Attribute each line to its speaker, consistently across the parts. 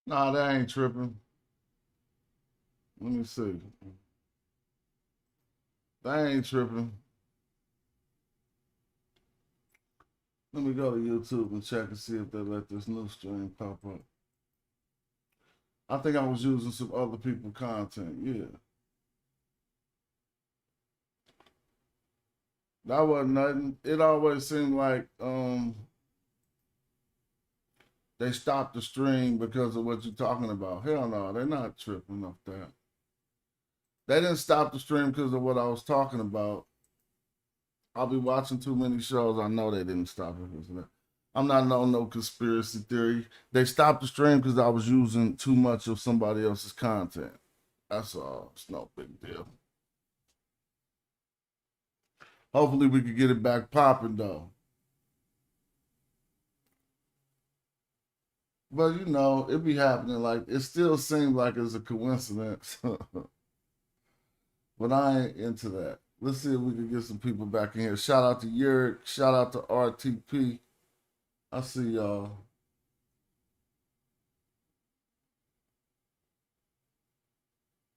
Speaker 1: Nah, that ain't tripping. Let me see. That ain't tripping. Let me go to YouTube and check and see if they let this new stream pop up. I think I was using some other people's content. Yeah. That wasn't nothing. It always seemed like they stopped the stream because of what you're talking about. Hell no, they're not tripping off that. They didn't stop the stream because of what I was talking about. I'll be watching too many shows. I know they didn't stop it because of that. I'm not on no conspiracy theory. They stopped the stream because I was using too much of somebody else's content. That's all. It's no big deal. Hopefully we could get it back popping though. But you know, it be happening. Like it still seems like it's a coincidence. But I ain't into that. Let's see if we can get some people back in here. Shout out to Yurick. Shout out to RTP. I see y'all.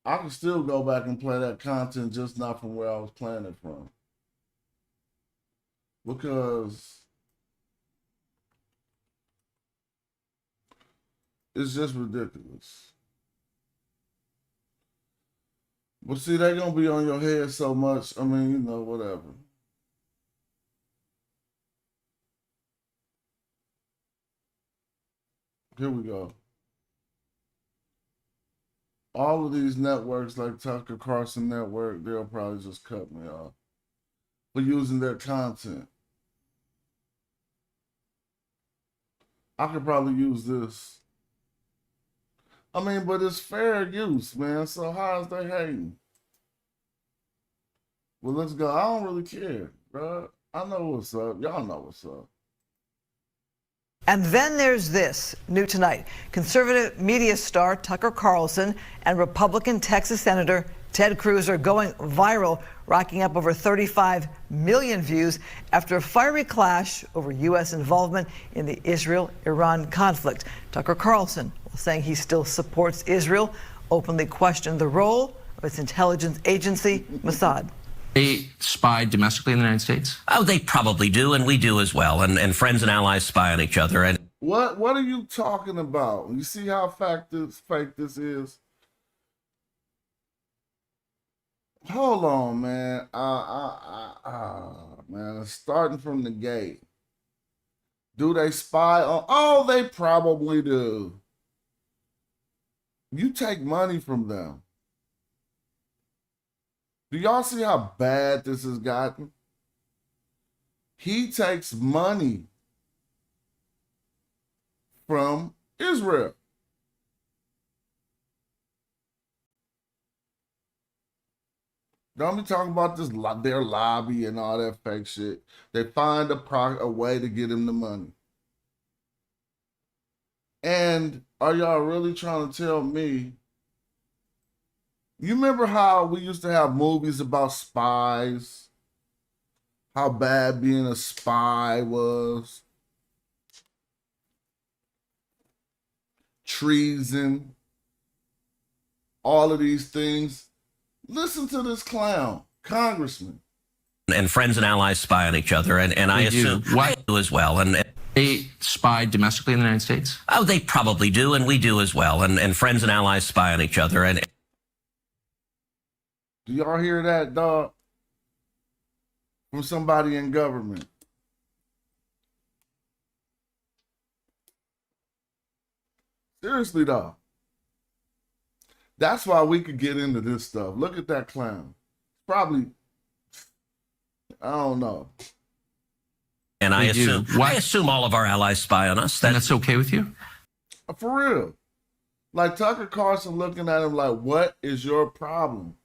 Speaker 1: I can still go back and play that content, just not from where I was playing it from. Because it's just ridiculous. But see, they're going to be on your head so much. I mean, you know, whatever. Here we go. All of these networks, like Tucker Carlson Network, they'll probably just cut me off for using their content. I could probably use this. I mean, but it's fair use, man. So how is they hating? Well, let's go. I don't really care, bro. I know what's up. Y'all know what's up.
Speaker 2: And then there's this, new tonight. Conservative media star Tucker Carlson and Republican Texas Senator Ted Cruz are going viral, racking up over 35 million views after a fiery clash over U.S. involvement in the Israel-Iran conflict. Tucker Carlson, while saying he still supports Israel, openly questioned the role of its intelligence agency, Mossad.
Speaker 3: They spy domestically in the United States?
Speaker 4: Oh, they probably do, and we do as well. And friends and allies spy on each other. And
Speaker 1: What are you talking about? You see how fake this is? Hold on, man. Man, starting from the gate. Do they spy on? Oh, they probably do. You take money from them. Do y'all see how bad this has gotten? He takes money from Israel. Don't be talking about this their lobby and all that fake shit. They find a way to get him the money. And are y'all really trying to tell me? You remember how we used to have movies about spies? How bad being a spy was? Treason. All of these things. Listen to this clown, congressman.
Speaker 4: and friends and allies spy on each other. And I assume I do as well. And
Speaker 3: they spy domestically in the United States?
Speaker 4: Oh, they probably do, and we do as well. And friends and allies spy on each other. And
Speaker 1: do y'all hear that, dog? From somebody in government. Seriously, dog. That's why we could get into this stuff. Look at that clown. Probably, I don't know.
Speaker 4: And I assume all of our allies spy on us.
Speaker 3: That's okay with you?
Speaker 1: For real. Like Tucker Carlson looking at him like, what is your problem?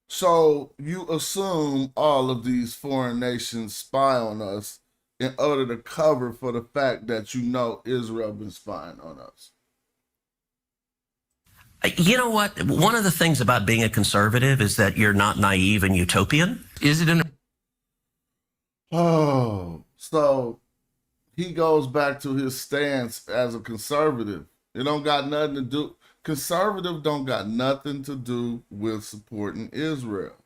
Speaker 1: So you assume all of these foreign nations spy on us in order to cover for the fact that you know Israel been spying on us.
Speaker 4: You know what? One of the things about being a conservative is that you're not naive and utopian.
Speaker 3: Is it an...
Speaker 1: Oh, so he goes back to his stance as a conservative. It don't got nothing to do. Conservative don't got nothing to do with supporting Israel.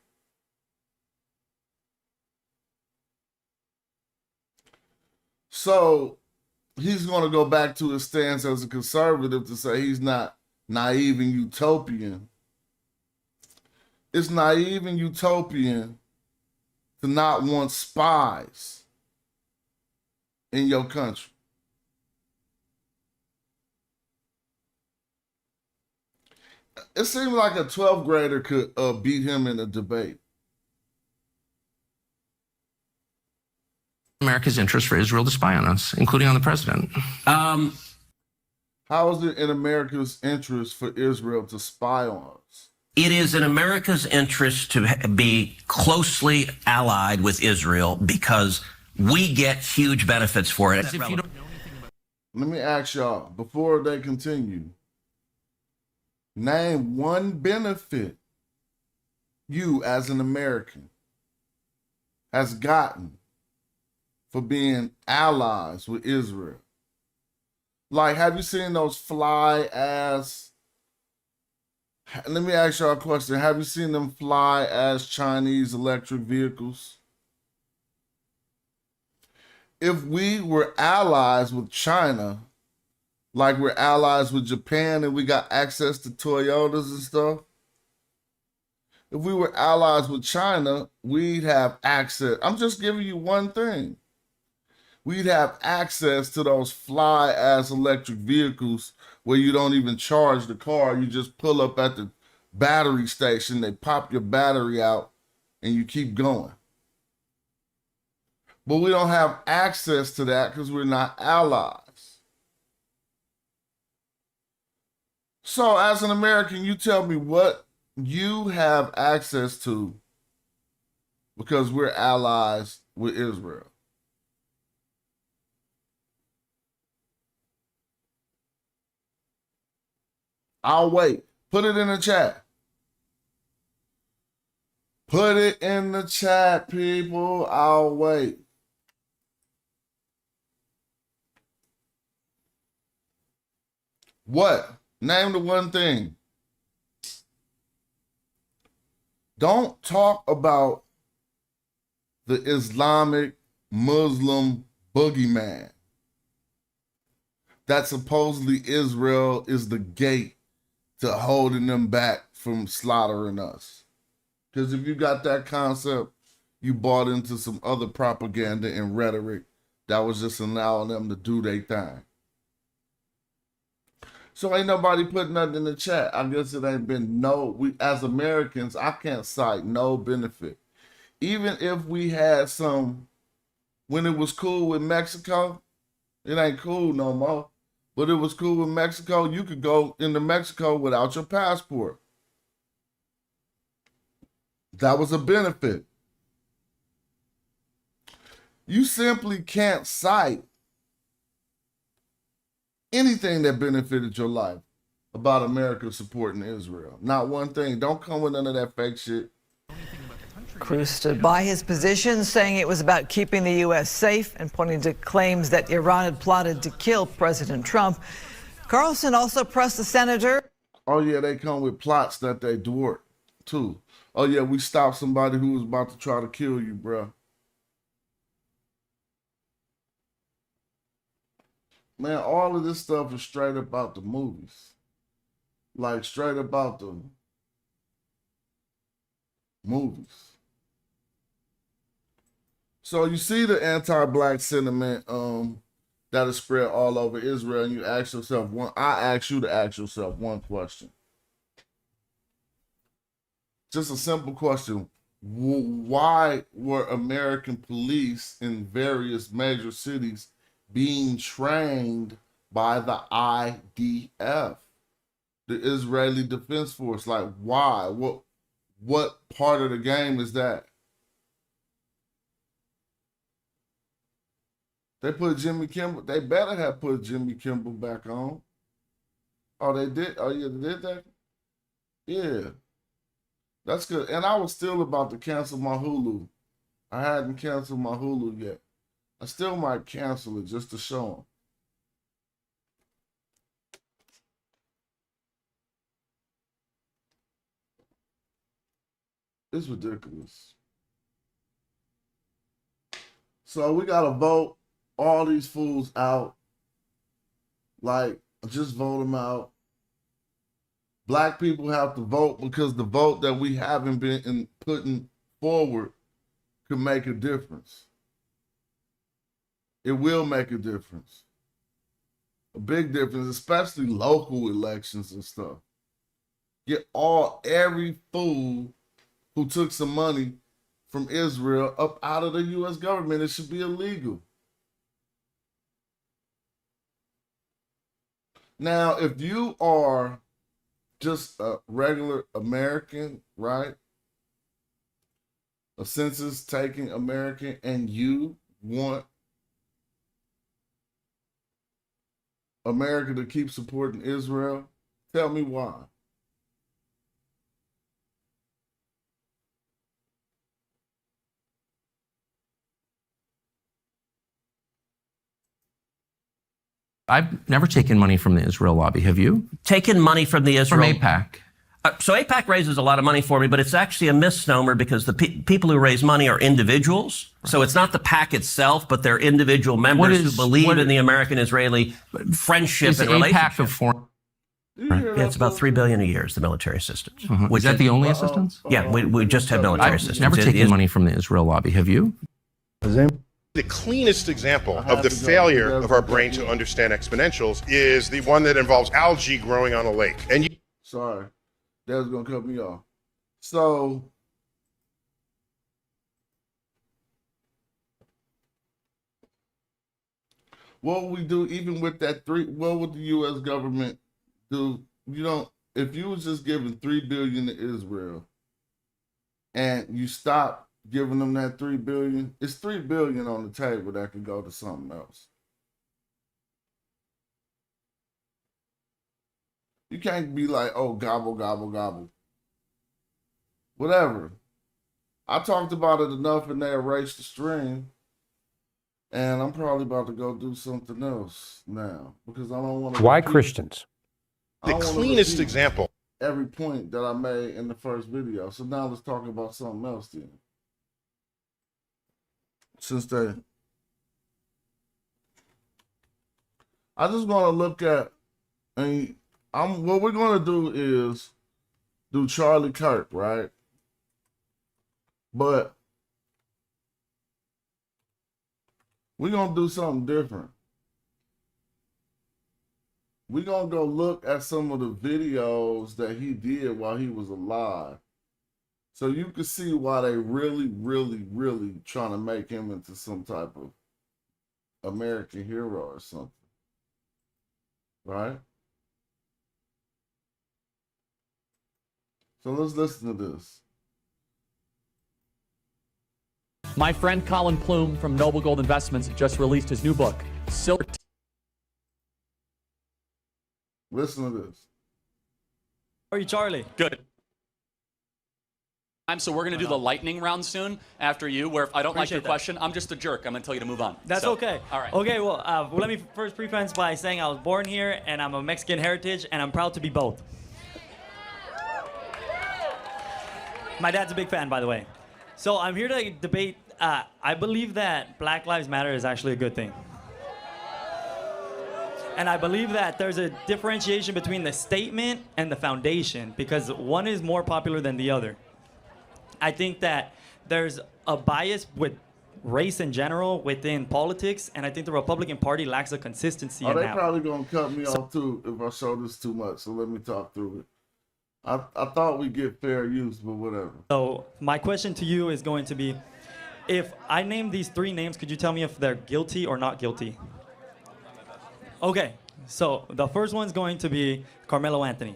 Speaker 1: So he's going to go back to his stance as a conservative to say he's not naive and utopian. It's naive and utopian to not want spies in your country. It seems like a 12th grader could beat him in a debate.
Speaker 3: America's interest for Israel to spy on us, including on the president.
Speaker 1: How is it in America's interest for Israel to spy on us?
Speaker 4: It is in America's interest to be closely allied with Israel because we get huge benefits for it.
Speaker 1: Let me ask y'all, before they continue, name one benefit you as an American has gotten for being allies with Israel. Like, have you seen those fly ass? Let me ask y'all a question. Have you seen them fly ass Chinese electric vehicles? If we were allies with China, like we're allies with Japan and we got access to Toyotas and stuff, if we were allies with China, we'd have access. I'm just giving you one thing. We'd have access to those fly ass electric vehicles where you don't even charge the car. You just pull up at the battery station, they pop your battery out, and you keep going. But we don't have access to that because we're not allies. So as an American, you tell me what you have access to because we're allies with Israel. I'll wait. Put it in the chat. Put it in the chat, people. I'll wait. What? Name the one thing. Don't talk about the Islamic Muslim boogeyman that supposedly Israel is the gate to holding them back from slaughtering us. Because if you got that concept, you bought into some other propaganda and rhetoric that was just allowing them to do their thing. So ain't nobody put nothing in the chat. I guess it ain't been we as Americans, I can't cite no benefit. Even if we had some, when it was cool with Mexico, it ain't cool no more. But it was cool with Mexico. You could go into Mexico without your passport. That was a benefit. You simply can't cite anything that benefited your life about America supporting Israel. Not one thing. Don't come with none of that fake shit.
Speaker 2: Cruz stood by his position, saying it was about keeping the U.S. safe and pointing to claims that Iran had plotted to kill President Trump. Carlson also pressed the senator.
Speaker 1: Oh, yeah, they come with plots that they thwart, too. Oh, yeah, we stopped somebody who was about to try to kill you, bro. Man, all of this stuff is straight about the movies. Like, straight about the movies. So you see the anti-black sentiment that is spread all over Israel, and you ask yourself I ask you to ask yourself one question. Just a simple question. Why were American police in various major cities being trained by the IDF, the Israeli Defense Force? Like, why? What part of the game is that? They put Jimmy Kimmel. They better have put Jimmy Kimmel back on. Oh, they did? Oh, yeah, they did that? Yeah. That's good. And I was still about to cancel my Hulu. I hadn't canceled my Hulu yet. I still might cancel it just to show them. It's ridiculous. So we got to vote all these fools out. Like, just vote them out. Black people have to vote because the vote that we haven't been putting forward could make a difference. It will make a difference. A big difference, especially local elections and stuff. Get every fool who took some money from Israel up out of the U.S. government. It should be illegal. Now, if you are just a regular American, right? A census-taking American, and you want America to keep supporting Israel, tell me why.
Speaker 3: I've never taken money from the Israel lobby. Have you?
Speaker 4: Taken money from the
Speaker 3: From
Speaker 4: Israel...
Speaker 3: AIPAC.
Speaker 4: So AIPAC raises a lot of money for me, but it's actually a misnomer because the people who raise money are individuals. So it's not the PAC itself, but they're individual members who believe in the American-Israeli friendship and relationship.
Speaker 3: Of foreign.
Speaker 4: Yeah, it's about $3 billion a year is the military assistance.
Speaker 3: Is that the only assistance?
Speaker 4: Yeah, we just have military
Speaker 3: I've
Speaker 4: assistance.
Speaker 3: never taken money from the Israel lobby. Have you?
Speaker 5: The cleanest example of the failure of our brain to understand exponentials is the one that involves algae growing on a lake. And
Speaker 1: Sorry, that was gonna cut me off. So what would we do even with that what would the US government do? You know, if you was just giving $3 billion to Israel and you stop giving them that $3 billion, it's $3 billion on the table that could go to something else. You can't be like, oh, gobble, gobble, gobble. Whatever. I talked about it enough and they erased the stream. And I'm probably about to go do something else now because I don't want to.
Speaker 6: Why Christians?
Speaker 5: the cleanest example.
Speaker 1: Every point that I made in the first video. So now let's talk about something else then. I just want to look at, what we're going to do is do Charlie Kirk, right? But we're going to do something different. We're going to go look at some of the videos that he did while he was alive. So you can see why they really, really, really trying to make him into some type of American hero or something. Right? So let's listen to this.
Speaker 7: My friend Colin Plume from Noble Gold Investments just released his new book, Silver.
Speaker 1: Listen to this.
Speaker 8: How are you, Charlie?
Speaker 7: Good. So we're going to do the lightning round soon after you, where if I don't like your question, I'm just a jerk. I'm going to tell you to move on.
Speaker 8: That's okay.
Speaker 7: All right.
Speaker 8: Okay, well, let me first preface by saying I was born here and I'm a Mexican heritage and I'm proud to be both. My dad's a big fan, by the way. So I'm here to debate. I believe that Black Lives Matter is actually a good thing. And I believe that there's a differentiation between the statement and the foundation because one is more popular than the other. I think that there's a bias with race in general within politics, and I think the Republican Party lacks a consistency in that.
Speaker 1: They're probably going to cut me off too if I show this too much, so let me talk through it. I thought we'd get fair use, but whatever.
Speaker 8: So my question to you is going to be, if I name these three names, could you tell me if they're guilty or not guilty? Okay, so the first one's going to be Carmelo Anthony.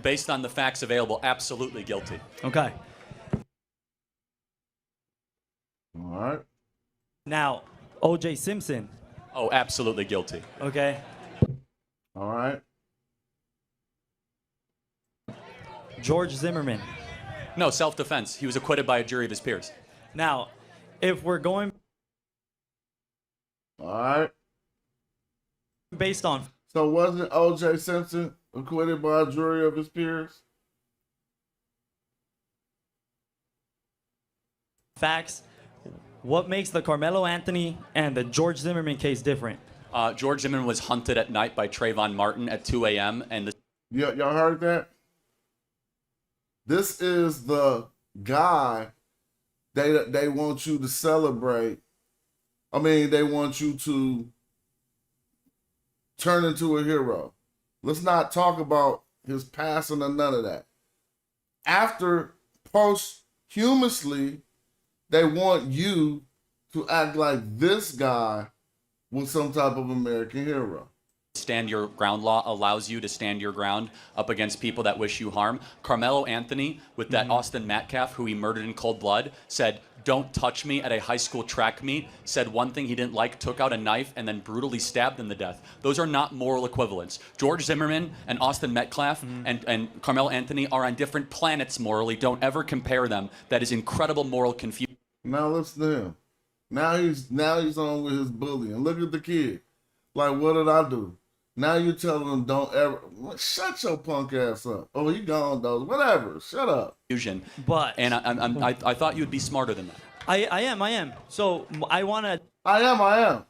Speaker 7: Based on the facts available, absolutely guilty.
Speaker 8: Okay.
Speaker 1: All right.
Speaker 8: Now, O.J. Simpson.
Speaker 7: Oh, absolutely guilty.
Speaker 8: Okay.
Speaker 1: All right.
Speaker 8: George Zimmerman.
Speaker 7: No, self-defense. He was acquitted by a jury of his peers.
Speaker 8: Now, if we're going
Speaker 1: All right.
Speaker 8: Based on
Speaker 1: So wasn't O.J. Simpson acquitted by a jury of his peers?
Speaker 8: facts, what makes the Carmelo Anthony and the George Zimmerman case different?
Speaker 6: George Zimmerman was hunted at night by Trayvon Martin at 2 a.m. and the
Speaker 1: Y'all heard that? This is the guy they want you to celebrate. I mean, they want you to turn into a hero. Let's not talk about his passing or none of that. After posthumously, they want you to act like this guy was some type of American hero.
Speaker 6: stand your ground law allows you to stand your ground up against people that wish you harm. Carmelo Anthony, with that Austin Metcalf, who he murdered in cold blood, said, "Don't touch me" at a high school track meet, said one thing he didn't like, took out a knife, and then brutally stabbed him to death. Those are not moral equivalents. George Zimmerman and Austin Metcalf and Carmelo Anthony are on different planets morally. Don't ever compare them. That is incredible moral confusion.
Speaker 1: Now listen to him. Now he's on with his bullying. Look at the kid. Like, what did I do? Now you're telling him don't ever shut your punk ass up. Oh, he gone though. Whatever. Shut up.
Speaker 8: But
Speaker 6: and I thought you'd be smarter than that.
Speaker 8: I am. So I want to
Speaker 1: I am.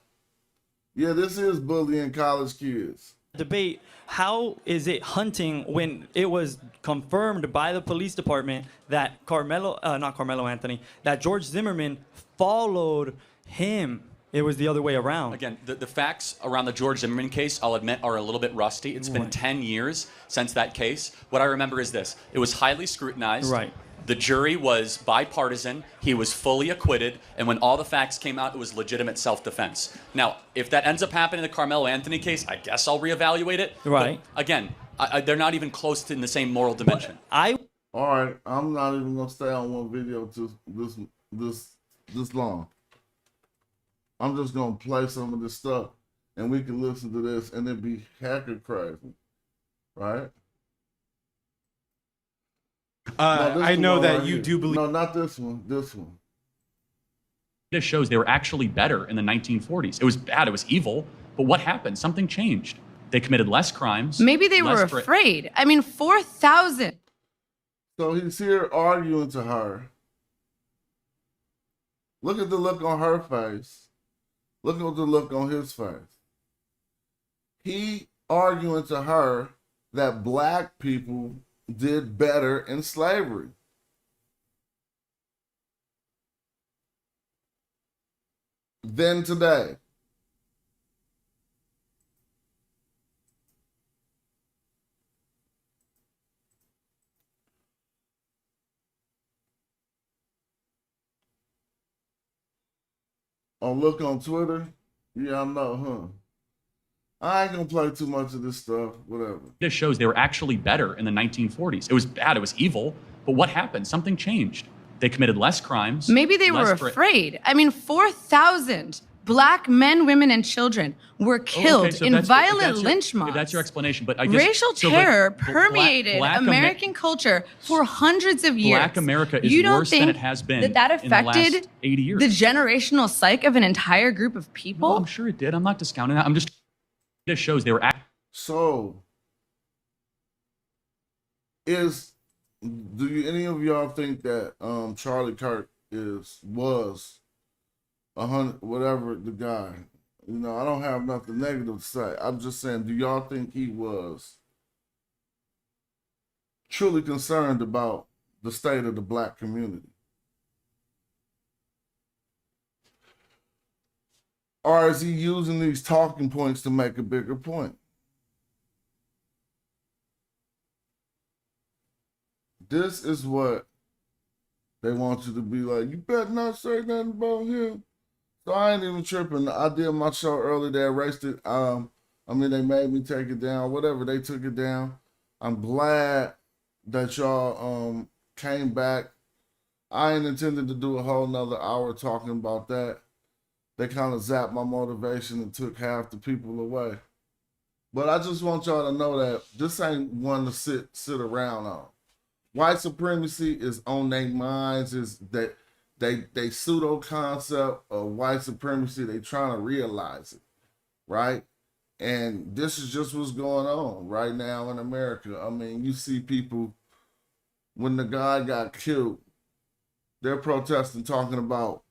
Speaker 1: Yeah, this is bullying college kids.
Speaker 8: debate, how is it hunting when it was confirmed by the police department that not Carmelo Anthony, that George Zimmerman followed him? It was the other way around.
Speaker 6: Again, the facts around the George Zimmerman case, I'll admit, are a little bit rusty. It's been 10 years since that case. What I remember is this. It was highly scrutinized.
Speaker 8: Right.
Speaker 6: The jury was bipartisan. He was fully acquitted. And when all the facts came out, it was legitimate self-defense. Now, if that ends up happening in the Carmelo Anthony case, I guess I'll reevaluate it.
Speaker 8: Right.
Speaker 6: But again, they're not even close to in the same moral dimension.
Speaker 1: All right, I'm not even gonna stay on one video to this long. I'm just gonna play some of this stuff, and we can listen to this, and it be hacker crazy, right?
Speaker 9: I know that you do believe.
Speaker 1: No, not this one. This one.
Speaker 7: This shows they were actually better in the 1940s. It was bad. It was evil. But what happened? Something changed. They committed less crimes.
Speaker 10: Maybe they were afraid. I mean, 4,000.
Speaker 1: So he's here arguing to her. Look at the look on her face. Look at the look on his face. He arguing to her that black people did better in slavery. Than today. Oh, look on Twitter? Yeah, I know, huh? I ain't gonna play too much of this stuff, whatever.
Speaker 7: This shows they were actually better in the 1940s. It was bad. It was evil. But what happened? Something changed. They committed less crimes.
Speaker 10: Maybe they were afraid. I mean, 4,000 black men, women, and children were killed in violent lynch mobs.
Speaker 7: That's your explanation. But
Speaker 10: racial terror permeated American culture for hundreds of years.
Speaker 7: Black America is worse than it has been
Speaker 10: that
Speaker 7: in the last
Speaker 10: affected
Speaker 7: 80 years.
Speaker 10: the generational psyche of an entire group of people?
Speaker 7: No, I'm sure it did. I'm not discounting that. This shows they were.
Speaker 1: So, do any of y'all think that Charlie Kirk was 100, whatever the guy? You know, I don't have nothing negative to say. I'm just saying, do y'all think he was truly concerned about the state of the black community? Or is he using these talking points to make a bigger point? This is what they want you to be like, you better not say nothing about him. So I ain't even tripping. I did my show earlier. They erased it. They made me take it down. Whatever, they took it down. I'm glad that y'all came back. I ain't intended to do a whole nother hour talking about that. They kind of zapped my motivation and took half the people away. But I just want y'all to know that this ain't one to sit around on. White supremacy is on their minds. Is that they pseudo concept of white supremacy, they trying to realize it, right? And this is just what's going on right now in America. I mean, you see people, when the guy got killed, they're protesting, talking about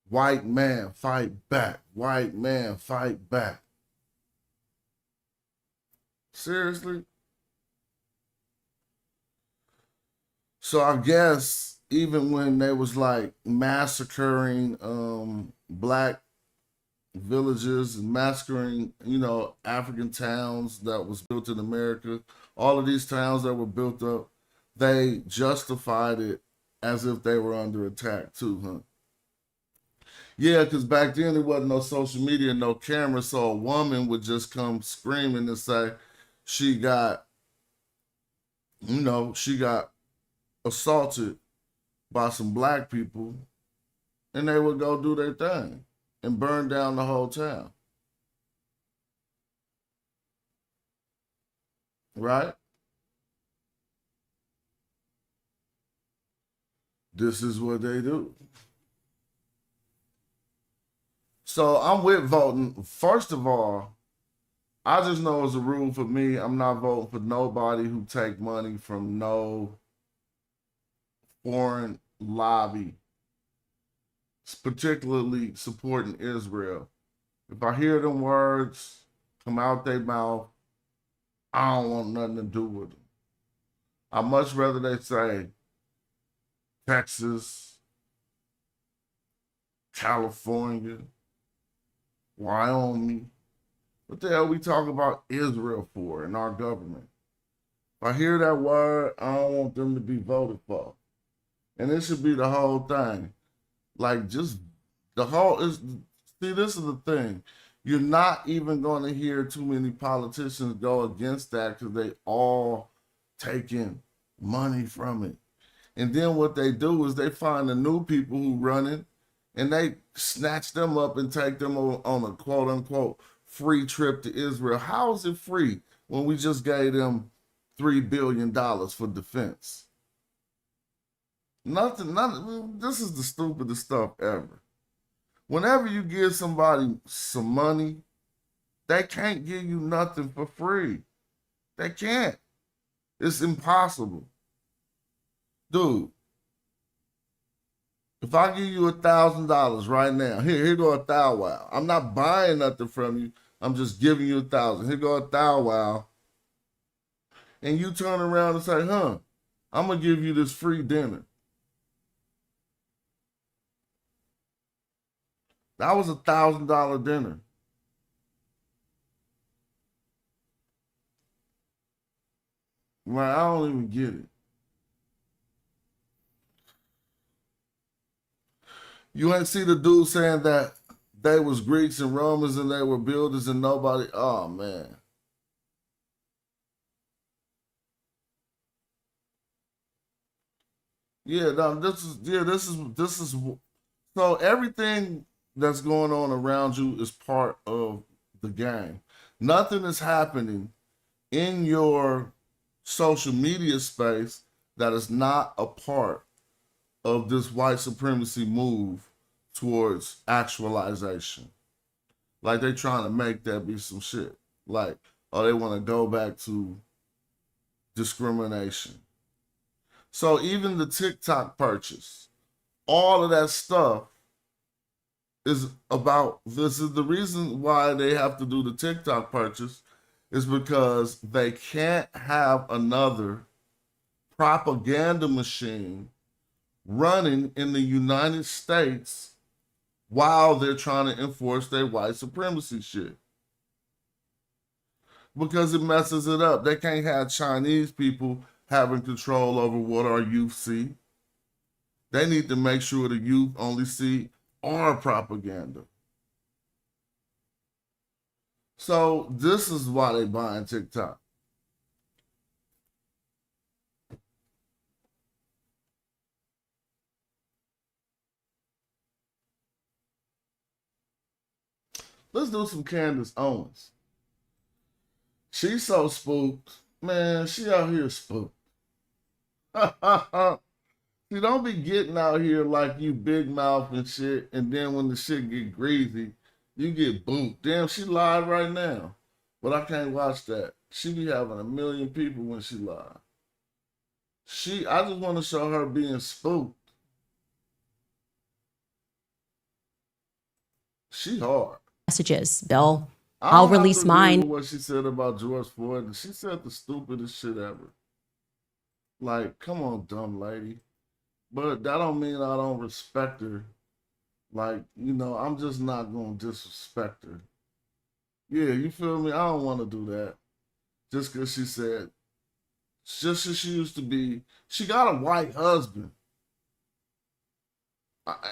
Speaker 1: white man fight back, white man fight back. Seriously? So I guess even when they was like massacring black villages and massacring, African towns that was built in America, all of these towns that were built up, they justified it as if they were under attack too, huh? Yeah, because back then there wasn't no social media, no camera, so a woman would just come screaming and say she got assaulted by some black people, and they would go do their thing and burn down the whole town. Right? This is what they do. So I'm with voting. First of all, I just know as a rule for me, I'm not voting for nobody who take money from no foreign lobby, particularly supporting Israel. If I hear them words come out their mouth, I don't want nothing to do with them. I'd much rather they say Texas, California, Wyoming. What the hell we talk about Israel for in our government? If I hear that word, I don't want them to be voted for. And it should be the whole thing. Like, just the whole is, see, this is the thing. You're not even going to hear too many politicians go against that because they all taking money from it. And then what they do is they find the new people who run it and they snatch them up and take them on a quote unquote free trip to Israel. How is it free when we just gave them $3 billion for defense? Nothing, this is the stupidest stuff ever. Whenever you give somebody some money, they can't give you nothing for free. They can't. It's impossible. Dude, if I give you $1,000 right now, here go $1,000. I'm not buying nothing from you. I'm just giving you $1,000. Here go $1,000. And you turn around and say, I'm going to give you this free dinner. That was $1,000 dinner. Right, I don't even get it. You ain't see the dude saying that they was Greeks and Romans and they were builders and nobody. Oh man. Yeah, no, this is so everything that's going on around you is part of the game. Nothing is happening in your social media space that is not a part of this white supremacy move towards actualization. Like they trying to make that be some shit. Like, oh, they want to go back to discrimination. So even the TikTok purchase, all of that stuff is about, this is the reason why they have to do the TikTok purchase, is because they can't have another propaganda machine running in the United States while they're trying to enforce their white supremacy shit. Because it messes it up. They can't have Chinese people having control over what our youth see. They need to make sure the youth only see our propaganda. So this is why they buying TikTok. Let's do some Candace Owens. She's so spooked. Man, she out here spooked. See, don't be getting out here like you big mouth and shit, and then when the shit get greasy, you get booed. Damn, she live right now. But I can't watch that. She be having 1 million people when she live. I just want to show her being spooked. She hard.
Speaker 11: Messages, Bill.
Speaker 1: I
Speaker 11: I'll
Speaker 1: don't have
Speaker 11: release
Speaker 1: to agree
Speaker 11: mine.
Speaker 1: with what she said about George Floyd. She said the stupidest shit ever. Like, come on, dumb lady. But that don't mean I don't respect her. Like, you know, I'm just not going to disrespect her. Yeah, you feel me? I don't want to do that. Just because she said, just as she used to be, she got a white husband.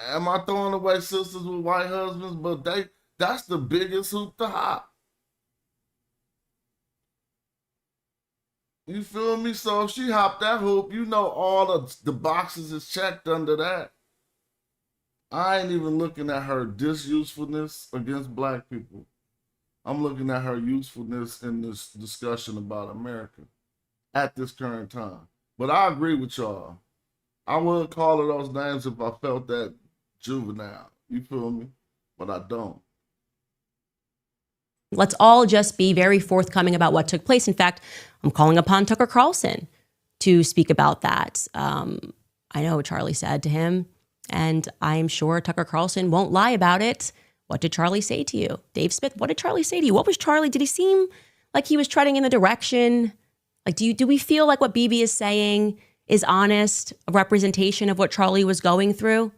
Speaker 1: Am I throwing away sisters with white husbands? But that's the biggest hoop to hop. You feel me? So if she hopped that hoop, you know all the boxes is checked under that. I ain't even looking at her disusefulness against black people. I'm looking at her usefulness in this discussion about America at this current time. But I agree with y'all. I would call her those names if I felt that juvenile. You feel me? But I don't.
Speaker 11: Let's all just be very forthcoming about what took place. In fact, I'm calling upon Tucker Carlson to speak about that. I know what Charlie said to him, and I'm sure Tucker Carlson won't lie about it. What did Charlie say to you? Dave Smith, what did Charlie say to you? What was Charlie? Did he seem like he was treading in the direction? Like, do we feel like what Bibi is saying is honest, a representation of what Charlie was going through?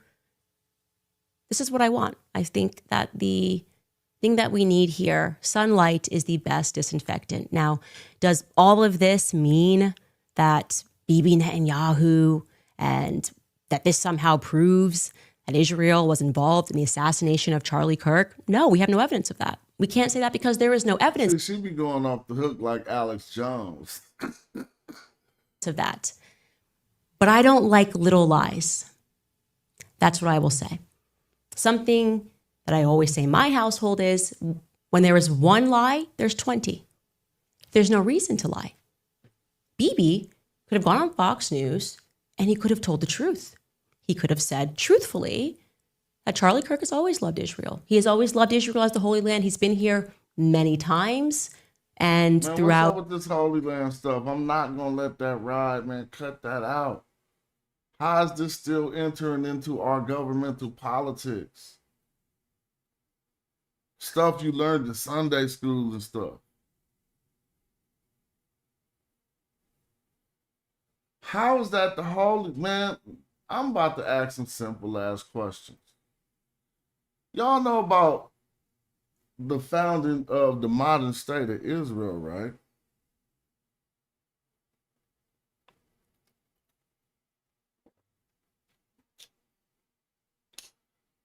Speaker 11: This is what I want. I think that the thing that we need here, sunlight is the best disinfectant. Now, does all of this mean that Bibi Netanyahu and that this somehow proves that Israel was involved in the assassination of Charlie Kirk? No, we have no evidence of that. We can't say that because there is no evidence.
Speaker 1: She be going off the hook like Alex Jones.
Speaker 11: Of that. But I don't like little lies. That's what I will say. Something that I always say in my household is when there is one lie, there's 20. There's no reason to lie. Bibi could have gone on Fox News and he could have told the truth. He could have said truthfully that Charlie Kirk has always loved Israel. He has always loved Israel as the Holy Land. He's been here many times. And
Speaker 1: man,
Speaker 11: throughout.
Speaker 1: What's up with this Holy Land stuff? I'm not going to let that ride, man. Cut that out. How is this still entering into our governmental politics? Stuff you learned in Sunday schools and stuff. How is that the holy, man? I'm about to ask some simple ass questions. Y'all know about the founding of the modern state of Israel, right?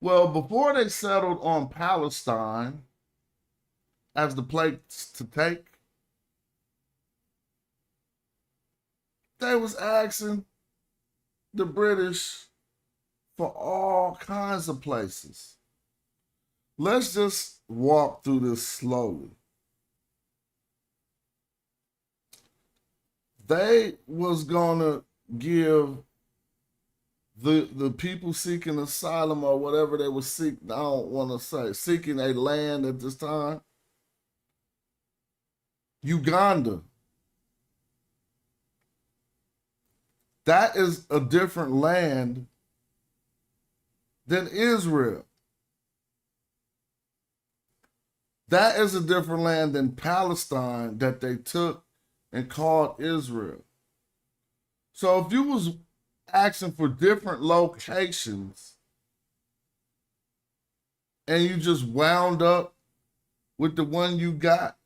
Speaker 1: Well, before they settled on Palestine as the place to take, they was asking the British for all kinds of places. Let's just walk through this slowly. They was gonna give the people seeking asylum or whatever they were seeking, I don't want to say, seeking a land at this time, Uganda. That is a different land than Israel. That is a different land than Palestine that they took and called Israel. So if you was asking for different locations and you just wound up with the one you got,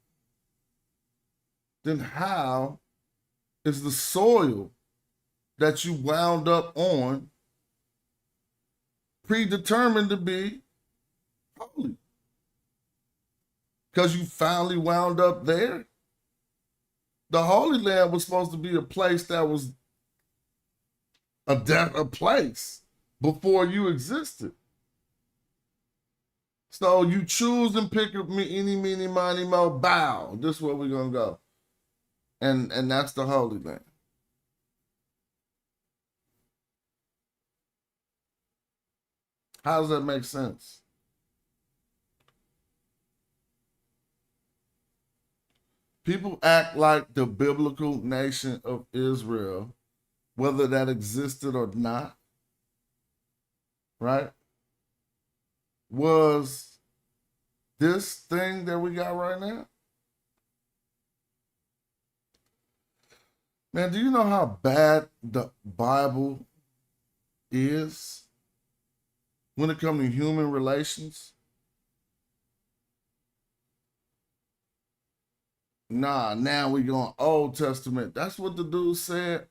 Speaker 1: then how is the soil that you wound up on predetermined to be holy? Because you finally wound up there? The Holy Land was supposed to be a place that was a place before you existed. So you choose and pick up me, eeny, meeny, miny, mo, bow. This is where we're going to go. And that's the Holy Land. How does that make sense? People act like the biblical nation of Israel, whether that existed or not, right, was this thing that we got right now. Man, do you know how bad the Bible is when it comes to human relations? Nah, now we going Old Testament. That's what the dude said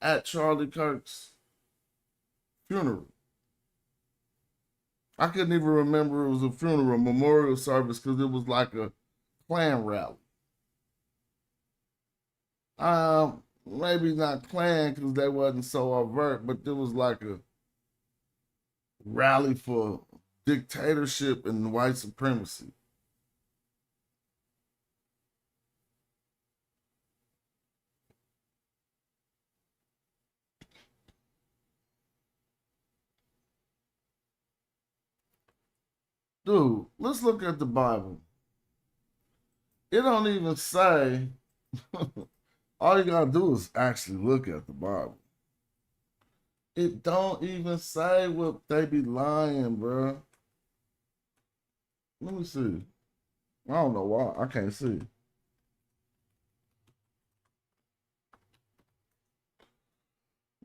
Speaker 1: at Charlie Kirk's funeral. I couldn't even remember it was a funeral, memorial service, because it was like a Klan rally. Maybe not Klan because they wasn't so overt, but it was like a rally for dictatorship and white supremacy. Dude, let's look at the Bible. It don't even say, all you gotta do is actually look at the Bible. It don't even say what they be lying, bro. Let me see. I don't know why, I can't see.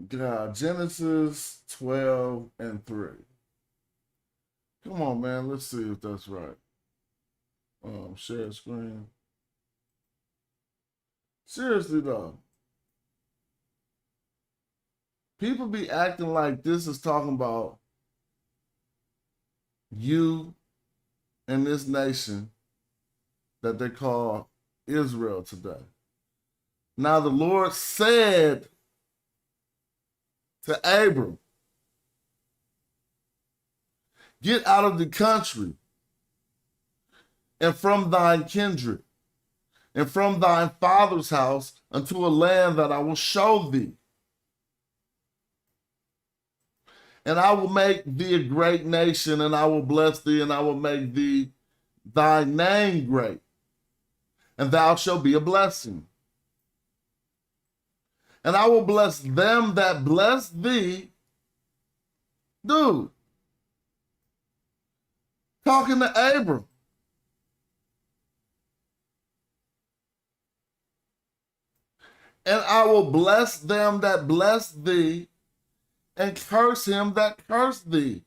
Speaker 1: God, Genesis 12:3. Come on, man. Let's see if that's right. Share screen. Seriously, though. People be acting like this is talking about you and this nation that they call Israel today. Now, the Lord said to Abram, get out of the country and from thine kindred and from thine father's house unto a land that I will show thee. And I will make thee a great nation, and I will bless thee, and I will make thee thy name great, and thou shalt be a blessing. And I will bless them that bless thee. Dude, talking to Abram. And I will bless them that bless thee, and curse him that curse thee.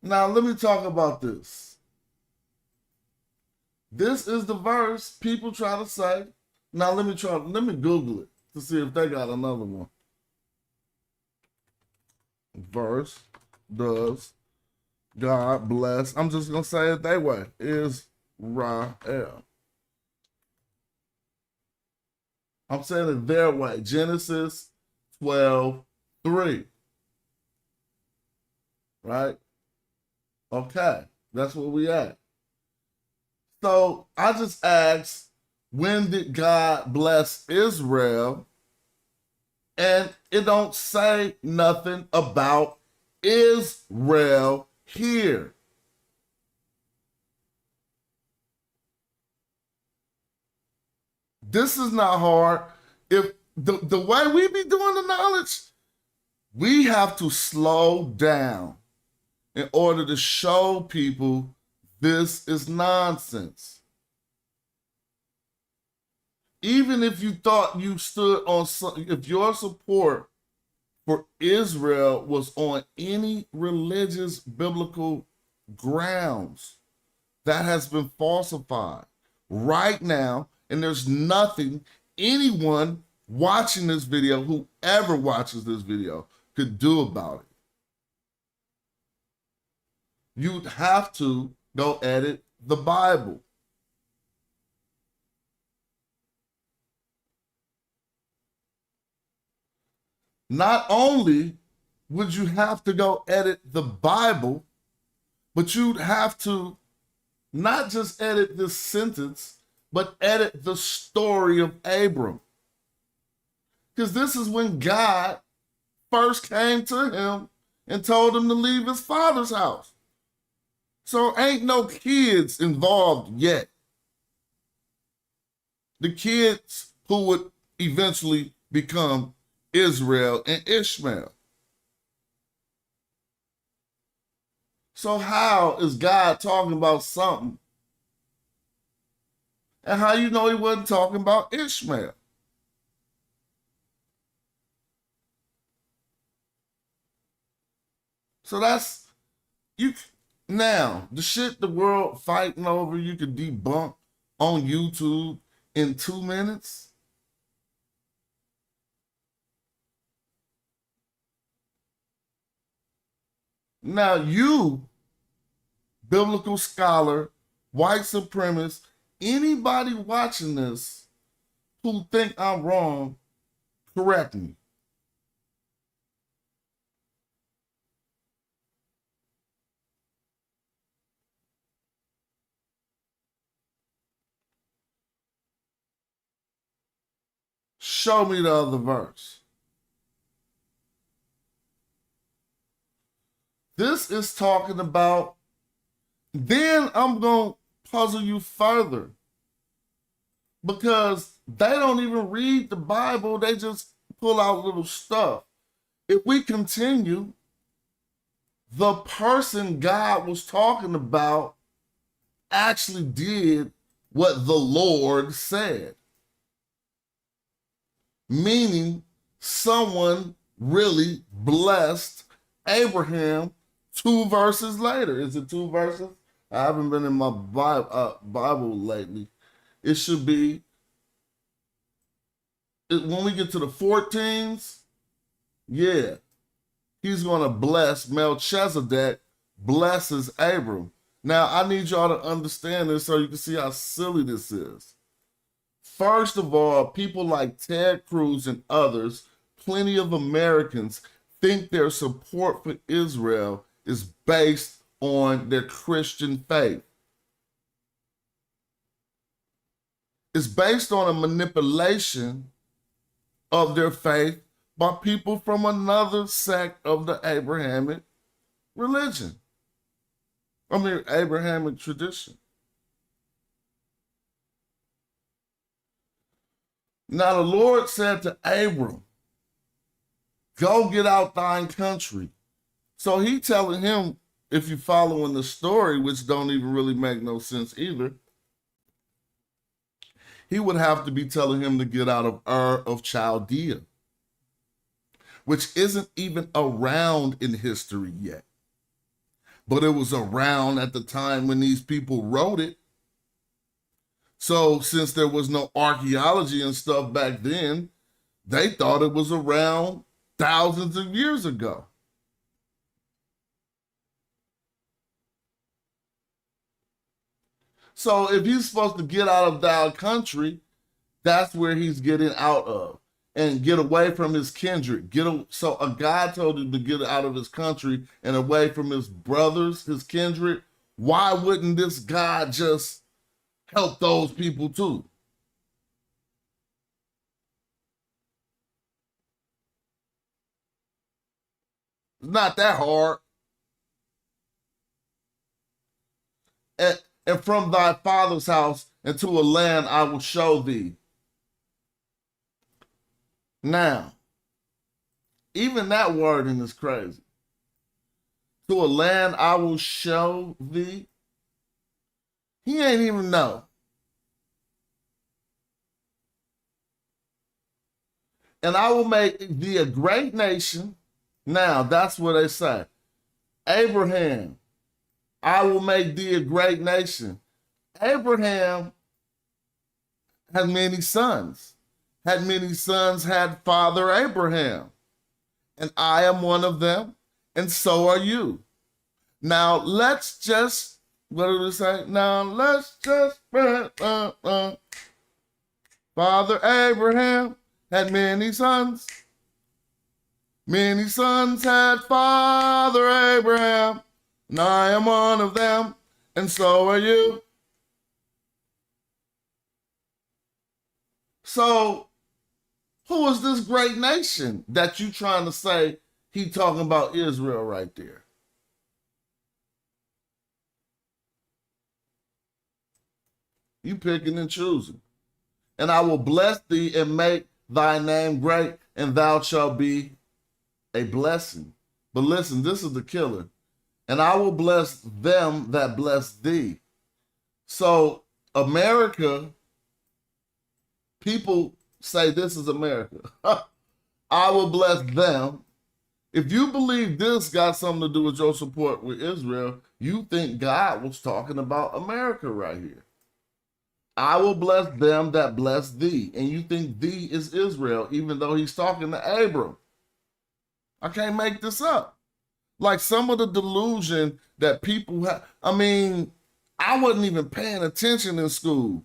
Speaker 1: Now, let me talk about this. This is the verse people try to say. Now, let me Google it to see if they got another one. Verse, does God bless? I'm just going to say it that way. Israel. I'm saying it their way. Genesis 12:3. Right? Okay. That's where we at. So I just asked, when did God bless Israel? And it don't say nothing about Israel here. This is not hard. If the way we be doing the knowledge, we have to slow down in order to show people this is nonsense. Even if you thought you stood on if your support for Israel was on any religious biblical grounds, that has been falsified right now. And there's nothing anyone watching this video, whoever watches this video, could do about it. You'd have to go edit the Bible. Not only would you have to go edit the Bible, but you'd have to not just edit this sentence, but edit the story of Abram. Because this is when God first came to him and told him to leave his father's house. So ain't no kids involved yet. The kids who would eventually become Israel and Ishmael. So how is God talking about something? And how you know he wasn't talking about Ishmael? So that's, you now, the shit the world fighting over, you could debunk on YouTube in 2 minutes. Now you, biblical scholar, white supremacist, anybody watching this who think I'm wrong, correct me. Show me the other verse. This is talking about, then I'm going to puzzle you further, because they don't even read the Bible. They just pull out little stuff. If we continue, the person God was talking about actually did what the Lord said. Meaning someone really blessed Abraham 2 verses later. Is it 2 verses? I haven't been in my Bible lately. It should be, when we get to the 14s, yeah, he's going to bless Melchizedek, blesses Abram. Now, I need y'all to understand this so you can see how silly this is. First of all, people like Ted Cruz and others, plenty of Americans, think their support for Israel is based on their Christian faith. It's based on a manipulation of their faith by people from another sect of the Abrahamic religion. Abrahamic tradition. Now the Lord said to Abram, go get out thine country. So he telling him, if you're following the story, which don't even really make no sense either, he would have to be telling him to get out of Ur of Chaldea, which isn't even around in history yet. But it was around at the time when these people wrote it. So since there was no archaeology and stuff back then, they thought it was around thousands of years ago. So if he's supposed to get out of thy country, that's where he's getting out of, and get away from his kindred. So a God told him to get out of his country and away from his brothers, his kindred. Why wouldn't this God just help those people too? It's not that hard. And from thy father's house and to a land I will show thee. Now, even that wording is crazy. To a land I will show thee. He ain't even know. And I will make thee a great nation. Now, that's what they say. Abraham, I will make thee a great nation. Abraham had many sons. Had many sons, had Father Abraham. And I am one of them, and so are you. Now, let's just, what did it say? Now, let's just, Father Abraham had many sons. Many sons had Father Abraham, and I am one of them, and so are you. So, Who is this great nation that you trying to say he talking about Israel right there? You picking and choosing. And I will bless thee and make thy name great, and thou shalt be a blessing. But listen, this is the killer. And I will bless them that bless thee. So America, people say this is America. I will bless them. If you believe this got something to do with your support with Israel, you think God was talking about America right here. I will bless them that bless thee. And you think thee is Israel, even though he's talking to Abram. I can't make this up. Like some of the delusion that people have. I mean, I wasn't even paying attention in school.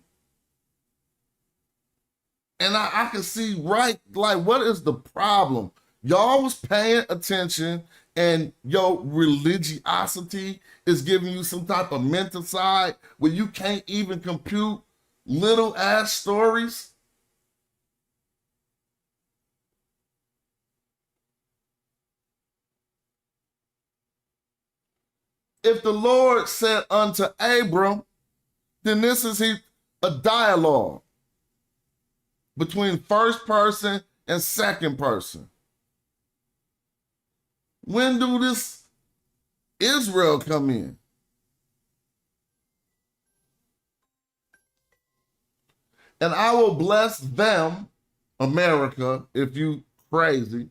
Speaker 1: And I can see right, like, what is the problem? Y'all was paying attention and your religiosity is giving you some type of mental side where you can't even compute little ass stories. If the Lord said unto Abram, then this is a dialogue between first person and second person. When do this Israel come in? And I will bless them, America, if you crazy,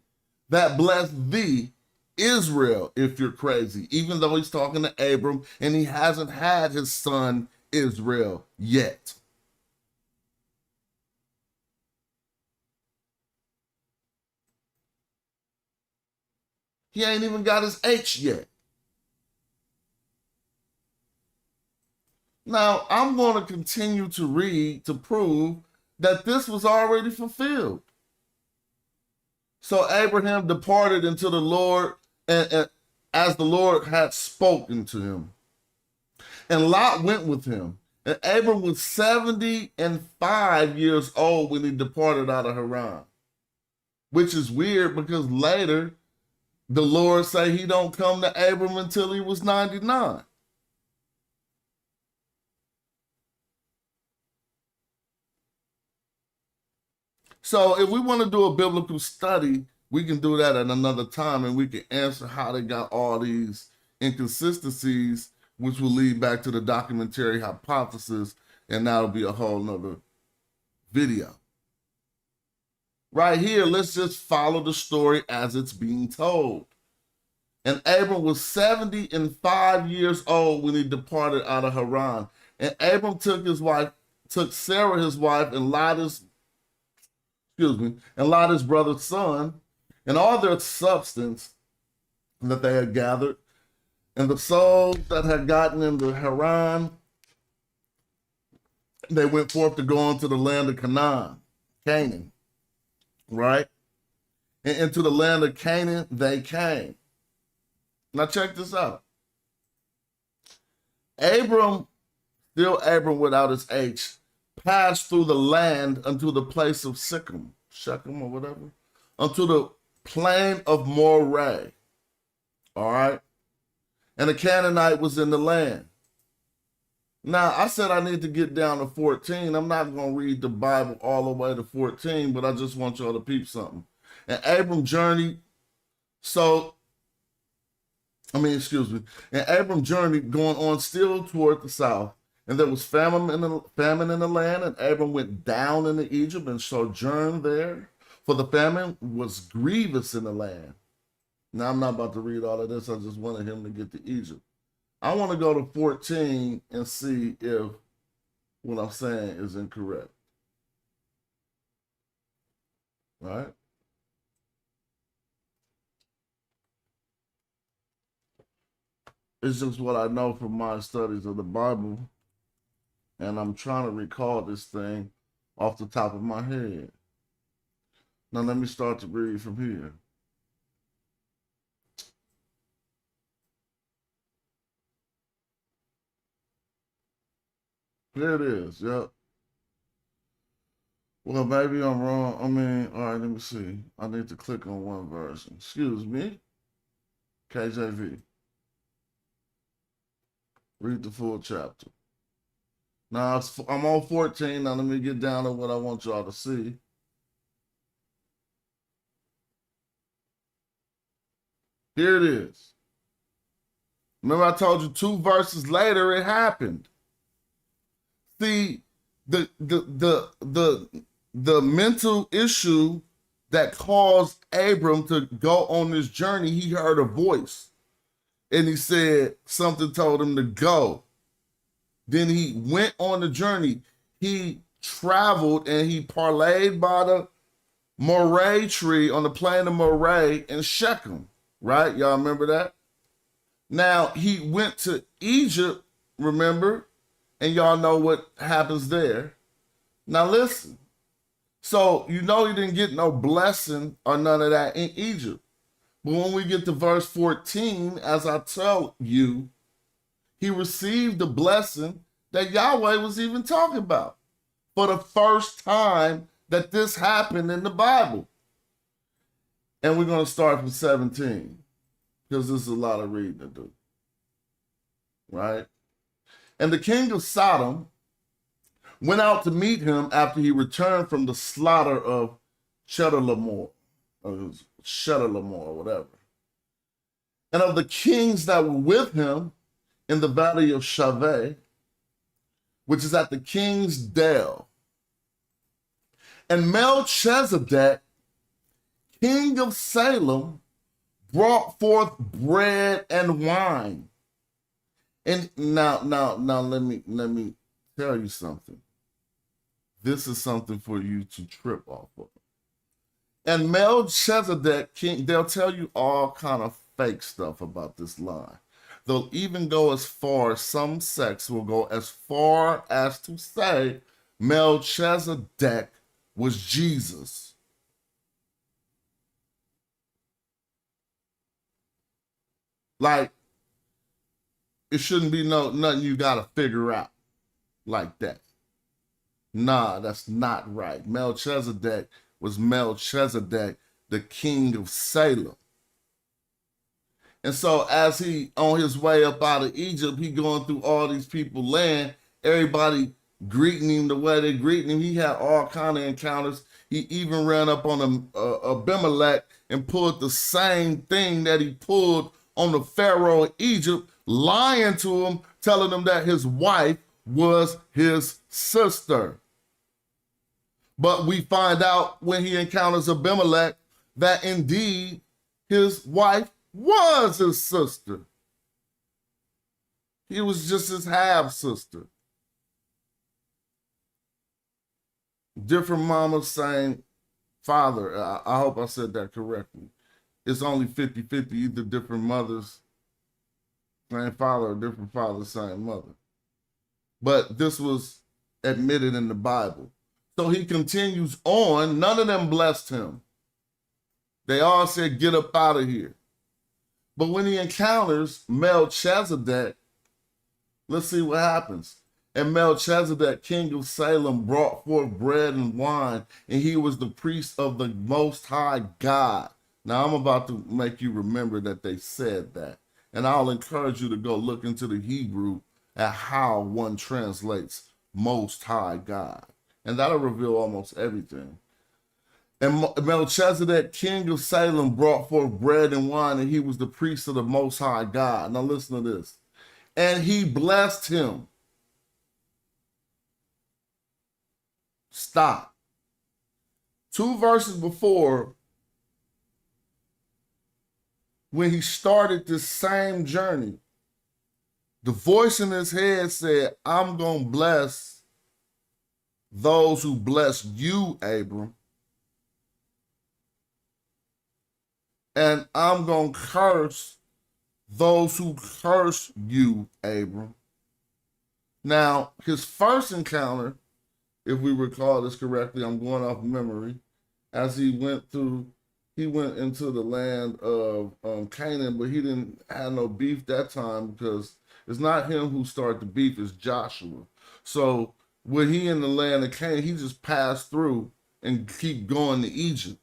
Speaker 1: that bless thee, Israel, if you're crazy, even though he's talking to Abram and he hasn't had his son Israel yet. He ain't even got his H yet. Now, I'm going to continue to read to prove that this was already fulfilled. So Abraham departed into the Lord, and as the Lord had spoken to him. And Lot went with him. And Abram was 75 years old when he departed out of Haran. Which is weird because later the Lord say he don't come to Abram until he was 99. So if we want to do a biblical study, we can do that at another time and we can answer how they got all these inconsistencies, which will lead back to the documentary hypothesis, and that'll be a whole nother video. Right here, let's just follow the story as it's being told. And Abram was 75 years old when he departed out of Haran. And Abram took Sarah his wife, and Lot his brother's son, and all their substance that they had gathered, and the souls that had gotten into Haran, they went forth to go into the land of Canaan, right? And into the land of Canaan they came. Now check this out. Abram, still Abram without his H, passed through the land unto the place of Shechem or whatever, unto the plain of Moreh. All right? And the Canaanite was in the land. Now, I said I need to get down to 14. I'm not going to read the Bible all the way to 14, but I just want y'all to peep something. And Abram journeyed, and Abram journeyed going on still toward the south. And there was famine in the land, and Abram went down into Egypt and sojourned there, for the famine was grievous in the land. Now, I'm not about to read all of this. I just wanted him to get to Egypt. I want to go to 14 and see if what I'm saying is incorrect. Right? It's just what I know from my studies of the Bible. And I'm trying to recall this thing off the top of my head. Now let me start to read from here. There it is, yep. Well, maybe I'm wrong. I mean, all right, let me see. I need to click on one version. Excuse me. KJV. Read the full chapter. Now, I'm on 14. Now, let me get down to what I want y'all to see. Here it is. Remember, I told you 2 verses later it happened. See, the mental issue that caused Abram to go on this journey, he heard a voice. And he said, something told him to go. Then he went on the journey. He traveled and he parlayed by the Moreh tree on the plain of Moreh in Shechem, right? Y'all remember that? Now, he went to Egypt, remember? And y'all know what happens there. Now, listen. So, you know he didn't get no blessing or none of that in Egypt. But when we get to verse 14, as I tell you, he received the blessing that Yahweh was even talking about for the first time that this happened in the Bible. And we're going to start from 17 because there's a lot of reading to do. Right? And the king of Sodom went out to meet him after he returned from the slaughter of Chedorlaomer, or whatever. And of the kings that were with him in the valley of Shaveh, which is at the king's dell. And Melchizedek, king of Salem, brought forth bread and wine. And now let me tell you something. This is something for you to trip off of. And Melchizedek, king, they'll tell you all kind of fake stuff about this line. They'll even go as far, some sects will go as far as to say Melchizedek was Jesus. Like, it shouldn't be nothing you gotta figure out like that. Nah, that's not right. Melchizedek was Melchizedek, the king of Salem. And so as he on his way up out of Egypt, he going through all these people's land, everybody greeting him the way they greeting him. He had all kind of encounters. He even ran up on Abimelech and pulled the same thing that he pulled on the Pharaoh in Egypt, lying to him, telling him that his wife was his sister. But we find out when he encounters Abimelech that indeed his wife was his sister. He was just his half-sister. Different mamas, same father. I hope I said that correctly. It's only 50-50, either different mothers, same father, or different father, same mother. But this was admitted in the Bible. So he continues on. None of them blessed him. They all said, get up out of here. But when he encounters Melchizedek, let's see what happens. And Melchizedek, king of Salem, brought forth bread and wine, and he was the priest of the Most High God. Now, I'm about to make you remember that they said that. And I'll encourage you to go look into the Hebrew at how one translates Most High God. And that'll reveal almost everything. And Melchizedek, king of Salem, brought forth bread and wine, and he was the priest of the Most High God. Now listen to this. And he blessed him. Stop. 2 verses before, when he started this same journey, the voice in his head said, I'm going to bless those who bless you, Abram. And I'm going to curse those who curse you, Abram. Now, his first encounter, if we recall this correctly, I'm going off memory, as he went into the land of Canaan, but he didn't have no beef that time because it's not him who started the beef, it's Joshua. So when he in the land of Canaan, he just passed through and keep going to Egypt.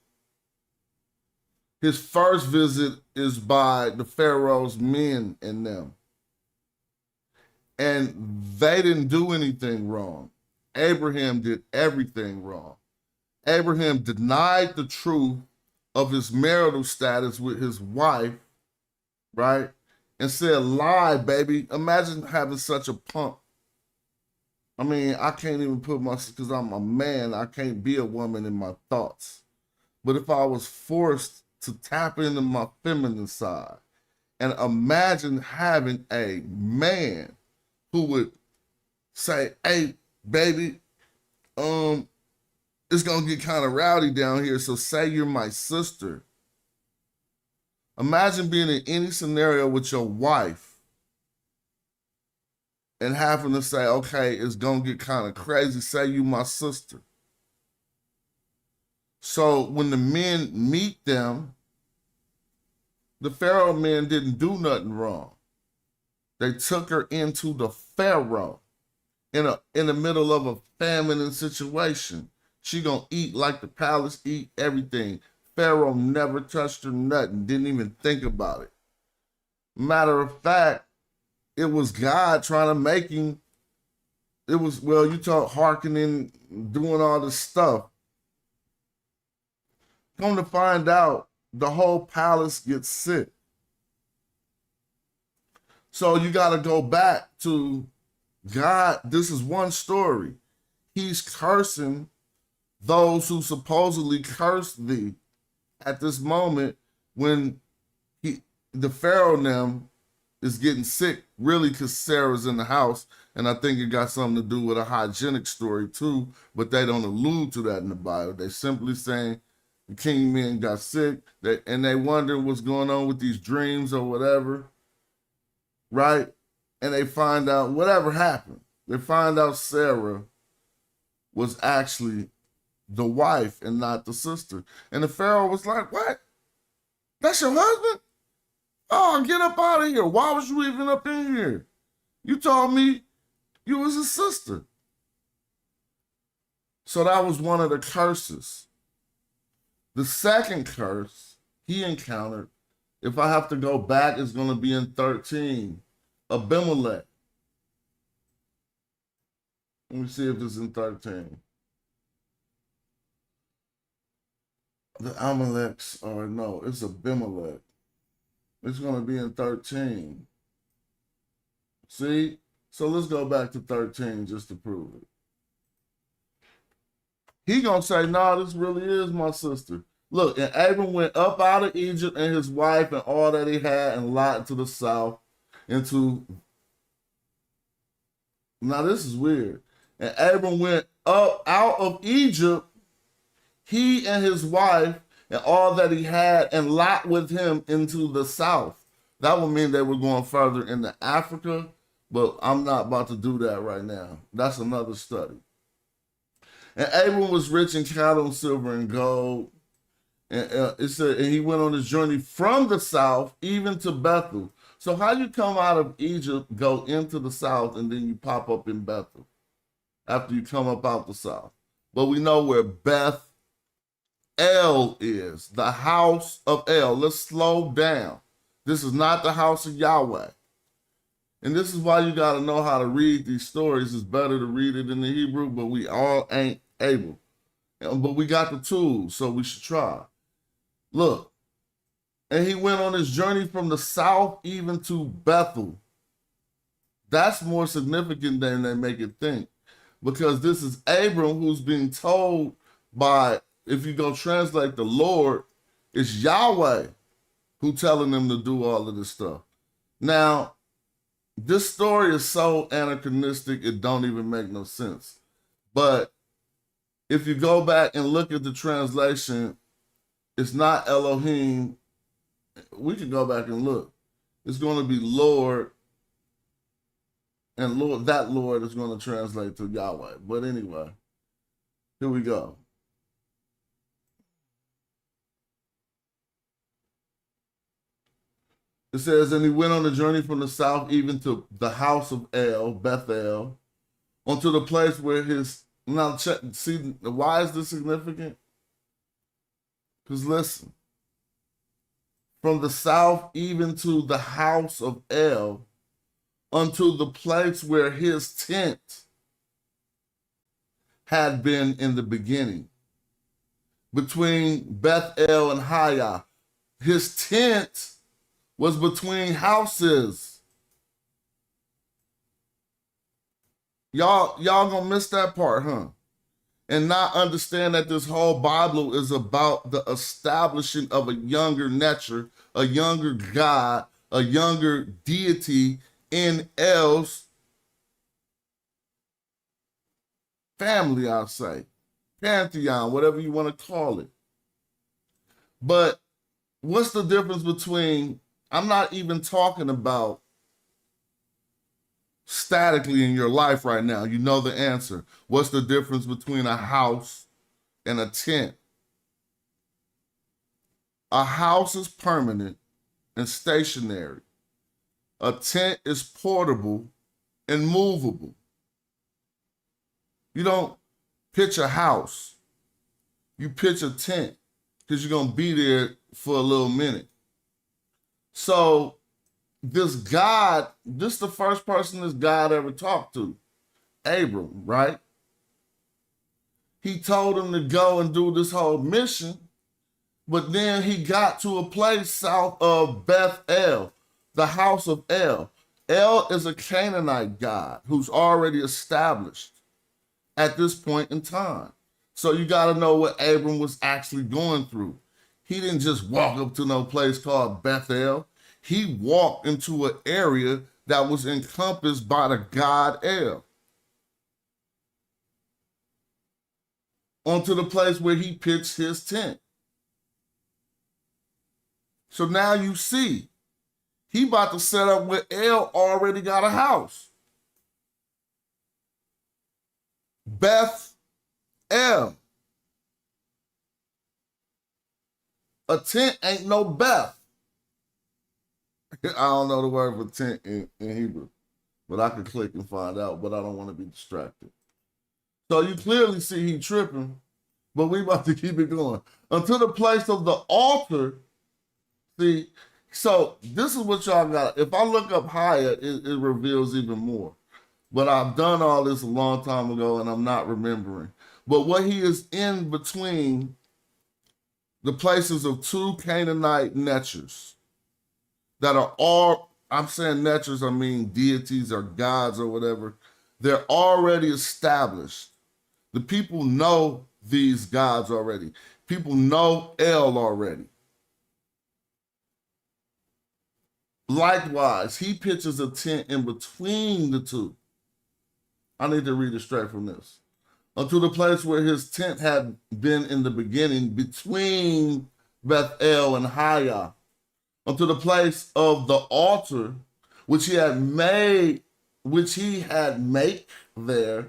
Speaker 1: His first visit is by the Pharaoh's men and them. And they didn't do anything wrong. Abraham did everything wrong. Abraham denied the truth of his marital status with his wife, right? And said, lie, baby. Imagine having such a punk. I mean, I can't even put myself, because I'm a man, I can't be a woman in my thoughts. But if I was forced to tap into my feminine side, and imagine having a man who would say, hey, baby, it's gonna get kind of rowdy down here, so say you're my sister. Imagine being in any scenario with your wife and having to say, okay, it's gonna get kind of crazy, say you my sister. So when the men meet them, the Pharaoh men didn't do nothing wrong. They took her into the Pharaoh in the middle of a famine situation. She gonna eat like the palace, eat everything. Pharaoh never touched her nothing, didn't even think about it. Matter of fact, it was God trying to make him, it was, well, you talk hearkening, doing all this stuff. Come to find out, the whole palace gets sick. So you got to go back to God. This is one story. He's cursing those who supposedly cursed thee at this moment when the Pharaoh now is getting sick, really, because Sarah's in the house. And I think it got something to do with a hygienic story too, but they don't allude to that in the Bible. They simply saying the king men got sick, and they wonder what's going on with these dreams or whatever, right? And they find out whatever happened. They find out Sarah was actually the wife and not the sister. And the Pharaoh was like, what? That's your husband? Oh, get up out of here. Why was you even up in here? You told me you was his sister. So that was one of the curses. The second curse he encountered, if I have to go back, is going to be in 13. Abimelech. Let me see if it's in 13. The Amaleks, or no, it's Abimelech. It's going to be in 13. See? So let's go back to 13 just to prove it. He going to say, no, this really is my sister. Look, and Abram went up out of Egypt and his wife and all that he had and Lot to the south into... Now this is weird. And Abram went up out of Egypt, he and his wife and all that he had, and Lot with him into the south. That would mean they were going further into Africa, but I'm not about to do that right now. That's another study. And Abram was rich in cattle, silver, and gold. And it said, and he went on his journey from the south even to Bethel. So how you come out of Egypt, go into the south, and then you pop up in Bethel after you come up out the south? But we know where Beth El is, the house of El. Let's slow down. This is not the house of Yahweh. And this is why you got to know how to read these stories. It's better to read it in the Hebrew, but we all ain't able. But we got the tools, so we should try. Look, and he went on his journey from the south even to Bethel. That's more significant than they make it think, because this is Abram who's being told by, if you go translate the Lord, it's Yahweh who telling them to do all of this stuff. Now, this story is so anachronistic, it don't even make no sense. But if you go back and look at the translation, it's not Elohim. We can go back and look. It's going to be Lord, and Lord, that Lord is going to translate to Yahweh. But anyway, here we go. It says, and he went on a journey from the south even to the house of El, Bethel, onto the place where his, now check, see, why is this significant? Because listen, from the south even to the house of El, unto the place where his tent had been in the beginning, between Bethel and Hiah. His tent was between houses. Y'all gonna miss that part, huh? And not understand that this whole Bible is about the establishing of a younger nature, a younger God, a younger deity in El's family, I'll say. Pantheon, whatever you want to call it. But what's the difference between, I'm not even talking about statically in your life right now. You know the answer. What's the difference between a house and a tent? A house is permanent and stationary. A tent is portable and movable. You don't pitch a house. You pitch a tent because you're going to be there for a little minute. So this God, this is the first person this God ever talked to, Abram, right? He told him to go and do this whole mission, but then he got to a place south of Bethel, the house of El. El is a Canaanite god who's already established at this point in time. So you got to know what Abram was actually going through. He didn't just walk up to no place called Bethel. He walked into an area that was encompassed by the god El. Onto the place where he pitched his tent. So now you see, he about to set up where El already got a house. Beth El. A tent ain't no Beth. I don't know the word for tent in Hebrew, but I can click and find out, but I don't want to be distracted. So you clearly see he tripping, but we about to keep it going. Until the place of the altar, see, so this is what y'all got. If I look up higher, it reveals even more. But I've done all this a long time ago and I'm not remembering. But what he is in between the places of two Canaanite netures that are all, I'm saying netures, I mean deities or gods or whatever. They're already established. The people know these gods already. People know El already. Likewise, he pitches a tent in between the two. I need to read it straight from this. Unto the place where his tent had been in the beginning, between Bethel and Hiah, unto the place of the altar, which he had made there.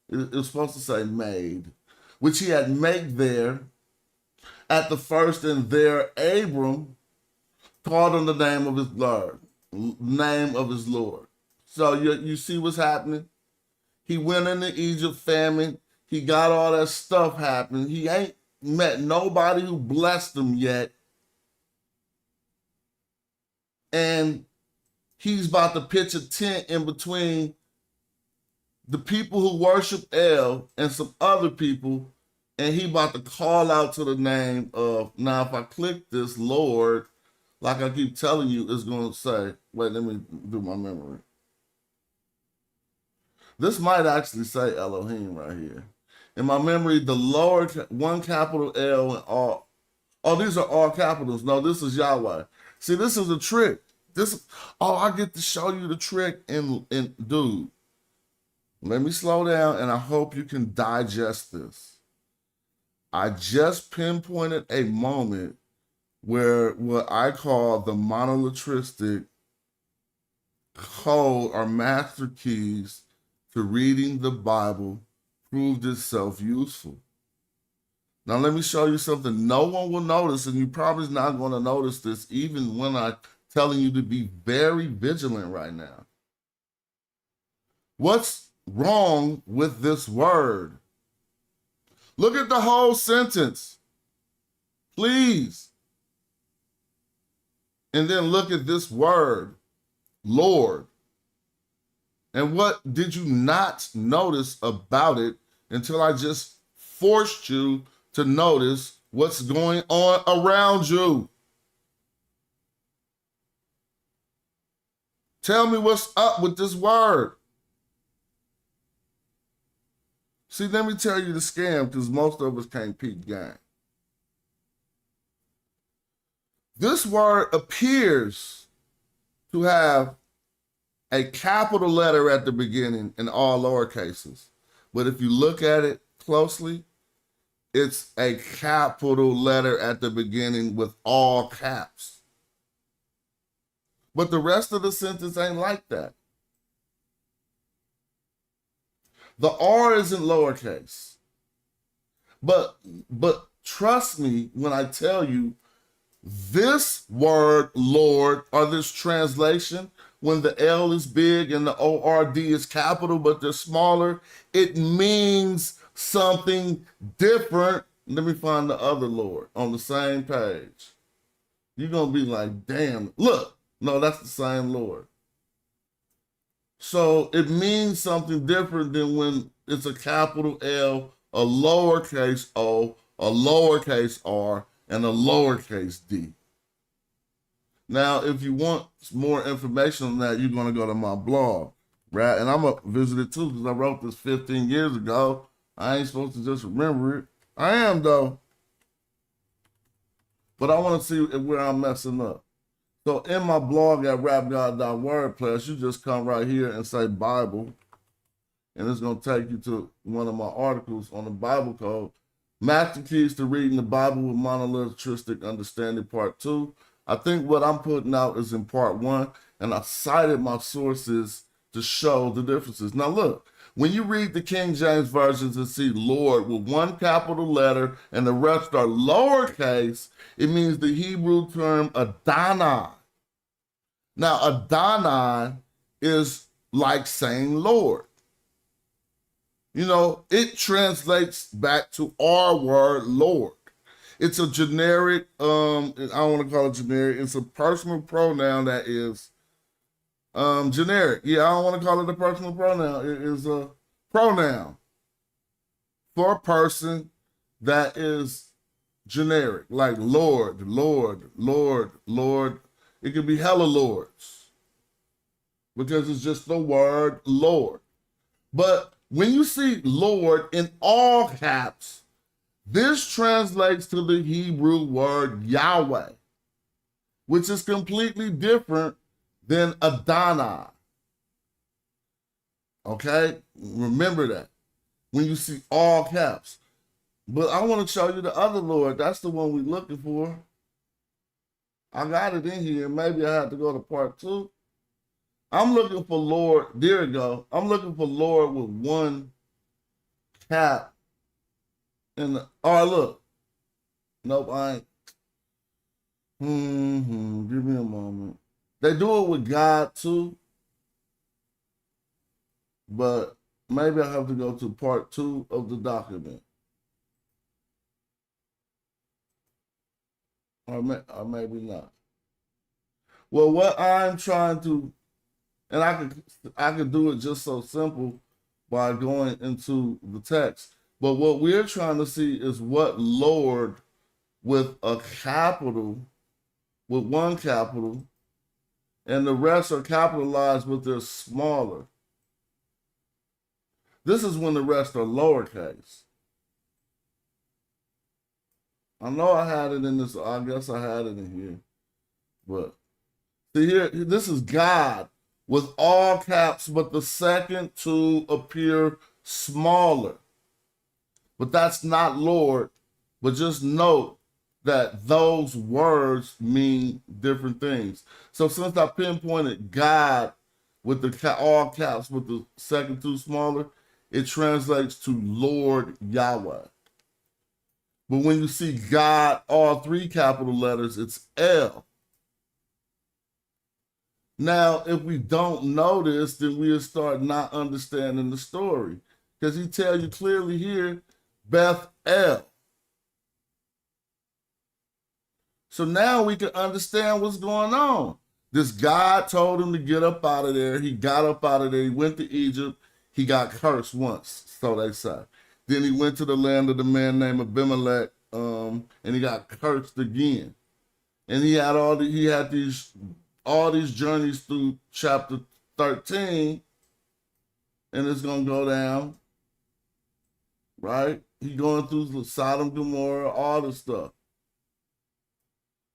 Speaker 1: It was supposed to say made, which he had made there at the first, and there Abram called on the name of his Lord. So you see what's happening? He went into Egypt, famine. He got all that stuff happening. He ain't met nobody who blessed him yet. And he's about to pitch a tent in between the people who worship El and some other people. And he about to call out to the name of, now if I click this, Lord, like I keep telling you, it's going to say, wait, let me do my memory. This might actually say Elohim right here. In my memory, the Lord, one capital L and all. Oh, these are all capitals. No, this is Yahweh. See, this is a trick. I get to show you the trick. And dude, let me slow down and I hope you can digest this. I just pinpointed a moment where what I call the monolitristic code or master keys to reading the Bible proved itself useful. Now let me show you something no one will notice, and you probably not going to notice this even when I'm telling you to be very vigilant right now. What's wrong with this word? Look at the whole sentence, please. And then look at this word, Lord. And what did you not notice about it until I just forced you to notice what's going on around you? Tell me what's up with this word. See, let me tell you the scam, because most of us can't peep game. This word appears to have a capital letter at the beginning in all lower cases. But if you look at it closely, it's a capital letter at the beginning with all caps. But the rest of the sentence ain't like that. The R is in lowercase. But trust me when I tell you, this word, Lord, or this translation, when the L is big and the O-R-D is capital, but they're smaller, it means something different. Let me find the other Lord on the same page. You're going to be like, damn, look, no, that's the same Lord. So it means something different than when it's a capital L, a lowercase o, a lowercase r, and a lowercase d. Now, if you want more information on that, you're going to go to my blog, right? And I'm going to visit it too, because I wrote this 15 years ago. I ain't supposed to just remember it. I am, though. But I want to see where I'm messing up. So in my blog at rapgod.wordpress, you just come right here and say Bible, and it's going to take you to one of my articles on the Bible code. Master Keys to Reading the Bible with Monolitristic Understanding, Part 2. I think what I'm putting out is in Part 1, and I cited my sources to show the differences. Now look, when you read the King James versions and see Lord with one capital letter and the rest are lowercase, it means the Hebrew term Adonai. Now Adonai is like saying Lord. You know, it translates back to our word, Lord. It's a generic, I don't want to call it generic, it's a personal pronoun that is generic. Yeah, I don't want to call it a personal pronoun. It is a pronoun for a person that is generic, like Lord, Lord, Lord, Lord. It could be hella lords because it's just the word Lord. But when you see Lord in all caps, this translates to the Hebrew word Yahweh, which is completely different than Adonai. Okay? Remember that when you see all caps. But I want to show you the other Lord. That's the one we're looking for. I got it in here. Maybe I have to go to Part 2. I'm looking for Lord. There we go. I'm looking for Lord with one cap. Oh, look. Nope, I ain't. Give me a moment. They do it with God too. But maybe I have to go to Part 2 of the document. Or maybe not. Well, what I'm trying to, and I could do it just so simple by going into the text. But what we're trying to see is what Lord with a capital, with one capital, and the rest are capitalized, but they're smaller. This is when the rest are lowercase. I know I had it in this, I guess I had it in here. But see here, this is God with all caps, but the second two appear smaller. But that's not Lord, but just note that those words mean different things. So since I pinpointed God with the all caps, with the second two smaller, it translates to Lord Yahweh. But when you see God, all three capital letters, it's L. Now, if we don't know this, then we'll start not understanding the story. Because he tells you clearly here, Beth El. So now we can understand what's going on. This God told him to get up out of there. He got up out of there. He went to Egypt. He got cursed once, so they say. Then he went to the land of the man named Abimelech, and he got cursed again. And he had all these journeys through chapter 13, and it's gonna go down, right? He going through Sodom, Gomorrah, all this stuff.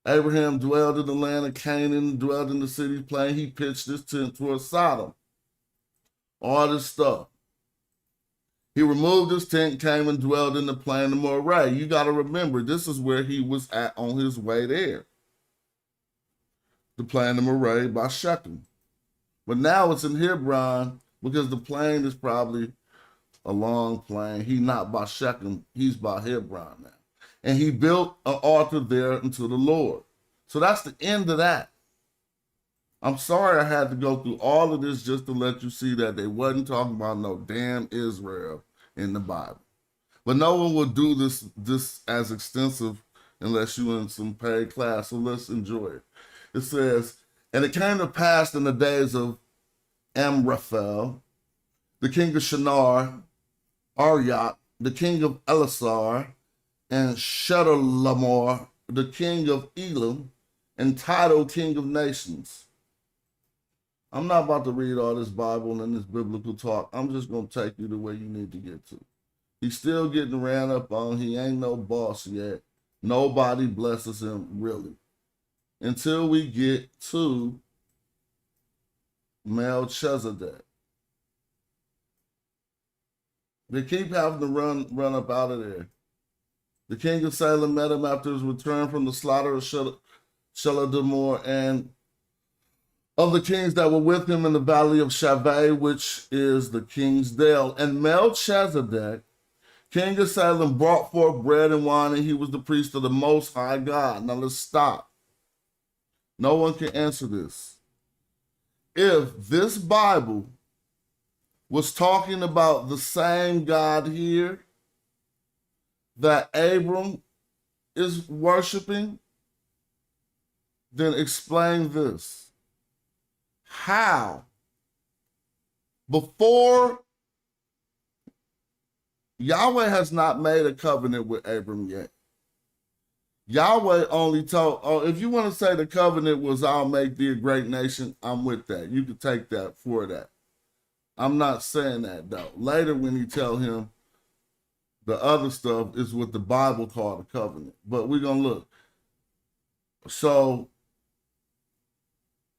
Speaker 1: Abraham dwelled in the land of Canaan, dwelled in the city's plain. He pitched his tent towards Sodom. All this stuff. He removed his tent, came and dwelled in the plain of Moreh. You got to remember, this is where he was at on his way there. The plain of Moreh by Shechem. But now it's in Hebron because the plain is probably a long plain. He's not by Shechem, he's by Hebron now. And he built an altar there unto the Lord. So that's the end of that. I'm sorry I had to go through all of this just to let you see that they wasn't talking about no damn Israel in the Bible. But no one will do this as extensive unless you're in some paid class, so let's enjoy it. It says, and it came to pass in the days of Amraphel, the king of Shinar, Arioch, the king of Elasar, and Chedorlaomer, the king of Elam, and Tidal, king of nations. I'm not about to read all this Bible and this biblical talk. I'm just going to take you to where you need to get to. He's still getting ran up on. He ain't no boss yet. Nobody blesses him, really. Until we get to Melchizedek. They keep having to run up out of there. The king of Salem met him after his return from the slaughter of Sheladimor and of the kings that were with him in the valley of Shaveh, which is the king's dale. And Melchizedek, king of Salem, brought forth bread and wine, and he was the priest of the Most High God. Now let's stop. No one can answer this. If this Bible was talking about the same God here that Abram is worshiping, then explain this. How? Before Yahweh has not made a covenant with Abram yet. Yahweh only told, if you want to say the covenant was I'll make thee a great nation, I'm with that. You can take that for that. I'm not saying that though. Later when he tell him the other stuff is what the Bible called a covenant. But we're going to look. So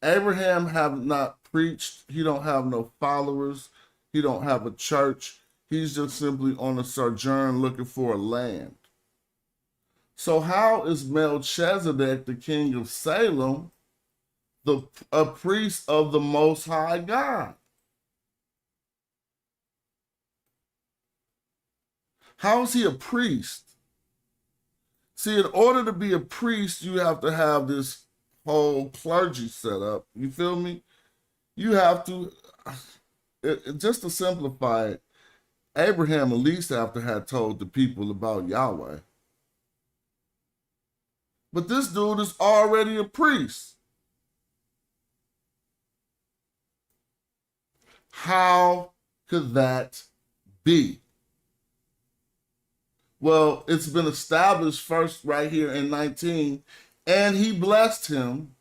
Speaker 1: Abraham have not preached. He don't have no followers. He don't have a church. He's just simply on a sojourn looking for a land. So how is Melchizedek, the king of Salem, a priest of the Most High God? How is he a priest? See, in order to be a priest, you have to have this whole clergy set up. You feel me? You have to, just to simplify it, Abraham at least have to have told the people about Yahweh. But this dude is already a priest. How could that be? Well, it's been established first right here in 19, and he blessed him.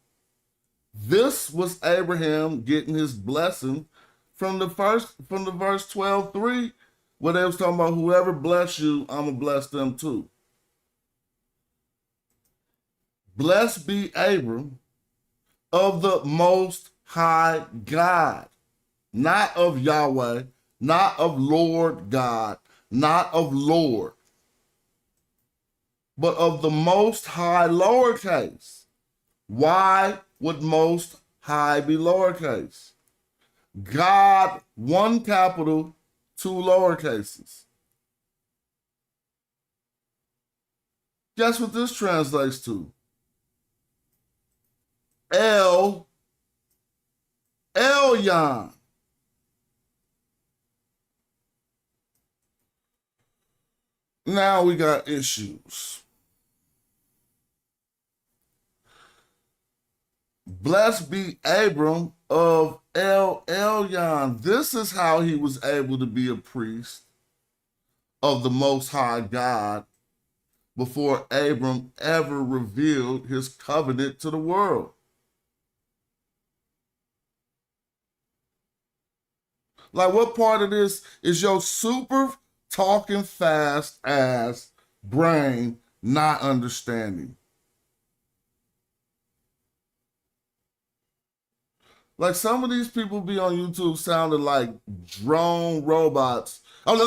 Speaker 1: This was Abraham getting his blessing from the verse 12:3, where they was talking about whoever bless you, I'm gonna bless them too. Blessed be Abram of the Most High God, not of Yahweh, not of Lord God, not of Lord, but of the Most High lowercase. Why would Most High be lowercase? God, one capital, two lowercases. Guess what this translates to? El Elyon. Now we got issues. Blessed be Abram of Elyon. This is how he was able to be a priest of the Most High God before Abram ever revealed his covenant to the world. Like, what part of this is your super talking fast ass brain not understanding? Like, some of these people be on YouTube sounding like drone robots. Like,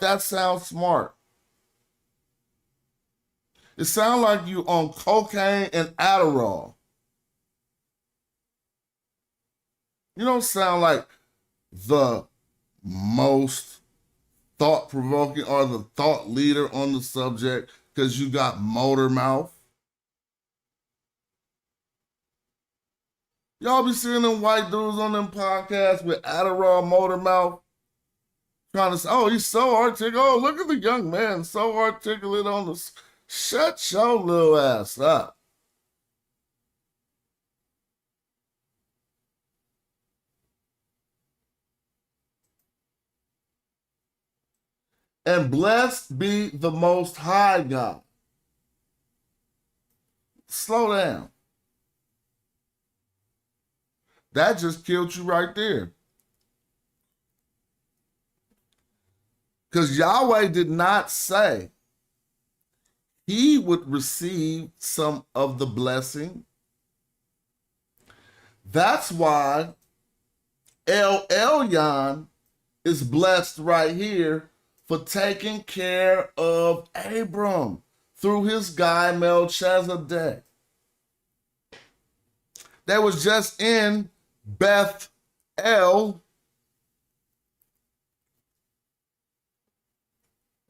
Speaker 1: that sounds smart. It sounds like you on cocaine and Adderall. You don't sound like the most thought-provoking or the thought leader on the subject because you got motor mouth. Y'all be seeing them white dudes on them podcasts with Adderall motor mouth trying to say, oh, he's so articulate. Oh, look at the young man, so articulate on the... Shut your little ass up. And blessed be the Most High God. Slow down. That just killed you right there. Because Yahweh did not say he would receive some of the blessing. That's why Elyon is blessed right here for taking care of Abram through his guy Melchizedek. They was just in Beth El.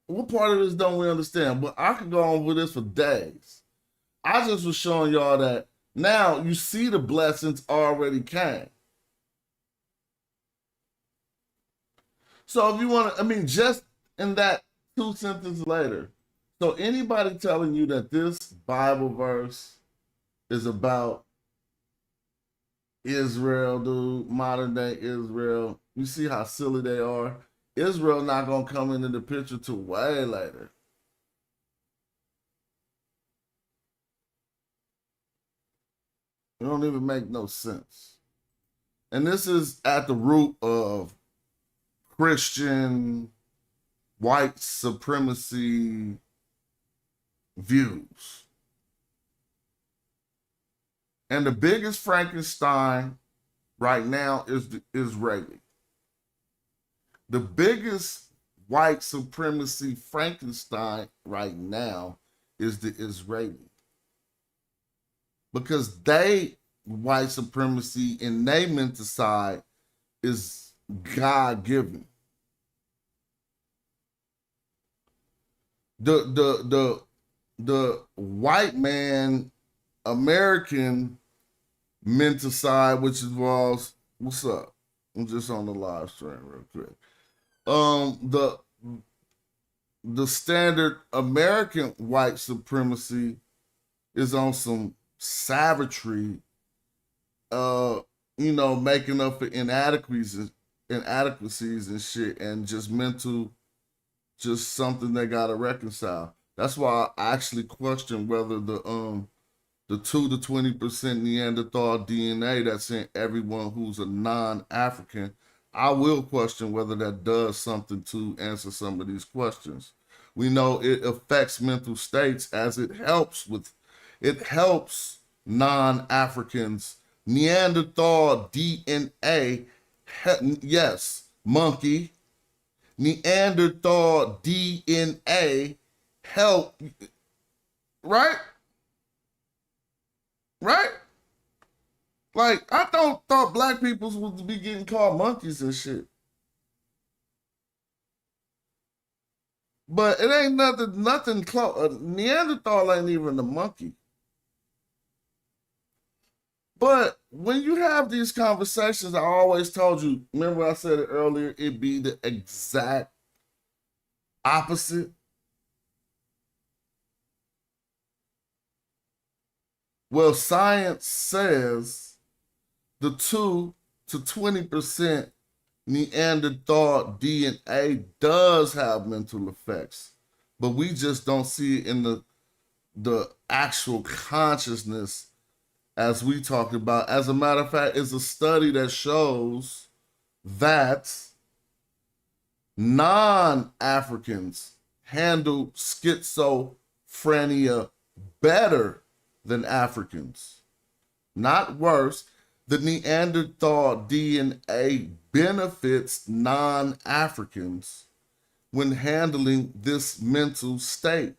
Speaker 1: What part of this don't we understand? But I could go on with this for days. I just was showing y'all that now you see the blessings already came. So if you want to, just in that 2 sentences later. So anybody telling you that this Bible verse is about Israel, dude, modern day Israel, you see how silly they are? Israel not going to come into the picture till way later. It don't even make no sense. And this is at the root of Christian white supremacy views. And the biggest Frankenstein right now is the Israeli. The biggest white supremacy Frankenstein right now is the Israeli. Because they, white supremacy in their mental side is God-given. The white man, American mental side, which involves, what's up? I'm just on the live stream real quick. The standard American white supremacy is on some savagery, making up for inadequacies and shit, and just mental, just something they gotta reconcile. That's why I actually question whether the 2 to 20% Neanderthal DNA that's in everyone who's a non-African, I will question whether that does something to answer some of these questions. We know it affects mental states as it helps non-Africans. Neanderthal DNA, yes, monkey. Neanderthal DNA help, right? Right? Like, I thought black people would be getting called monkeys and shit. But it ain't nothing close. Neanderthal ain't even a monkey. But when you have these conversations, I always told you, remember I said it earlier, it'd be the exact opposite. Well, science says the 2 to 20% Neanderthal DNA does have mental effects, but we just don't see it in the actual consciousness as we talked about. As a matter of fact, it's a study that shows that non-Africans handle schizophrenia better than Africans. Not worse. The Neanderthal DNA benefits non-Africans when handling this mental state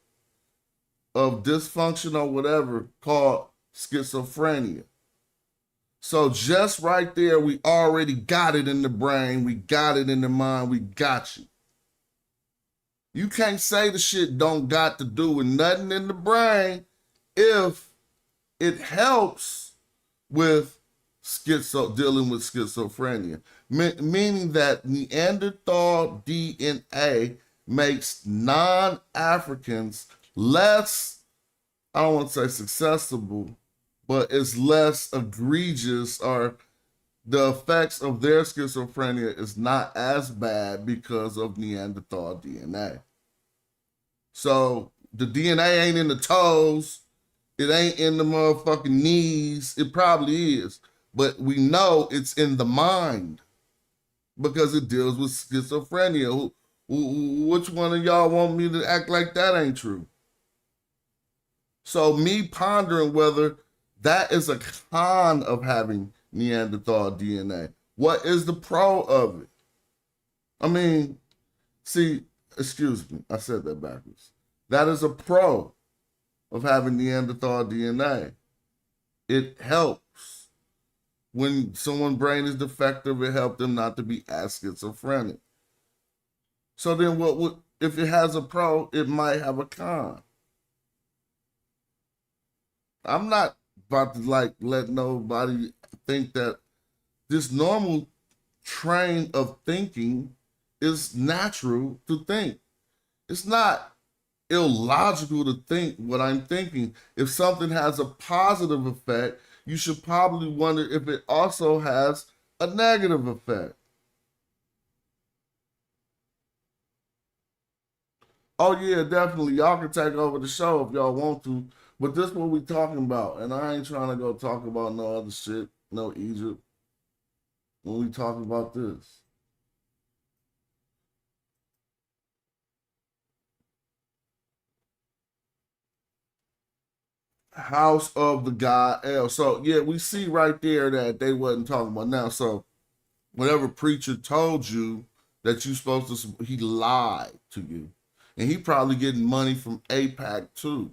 Speaker 1: of dysfunction or whatever called schizophrenia. So just right there, we already got it in the brain, we got it in the mind, we got you. You can't say the shit don't got to do with nothing in the brain if it helps with dealing with schizophrenia. Meaning that Neanderthal DNA makes non-Africans less, I don't want to say successful, but it's less egregious, or the effects of their schizophrenia is not as bad because of Neanderthal DNA. So the DNA ain't in the toes, it ain't in the motherfucking knees. It probably is, but we know it's in the mind because it deals with schizophrenia. Which one of y'all want me to act like that ain't true? So me pondering whether that is a con of having Neanderthal DNA. What is the pro of it? I mean, see, excuse me, I said that backwards. That is a pro of having Neanderthal DNA. It helps. When someone's brain is defective, it helps them not to be as schizophrenic. So then what would, if it has a pro, it might have a con. I'm not about to let nobody think that this normal train of thinking is natural to think. It's not illogical to think what I'm thinking. If something has a positive effect, you should probably wonder if it also has a negative effect. Oh yeah, definitely. Y'all can take over the show if y'all want to. But this is what we talking about. And I ain't trying to go talk about no other shit, no Egypt, when we talk about this. House of the God El. So yeah, we see right there that they wasn't talking about now. So whatever preacher told you that you supposed to, he lied to you. And he probably getting money from APAC too.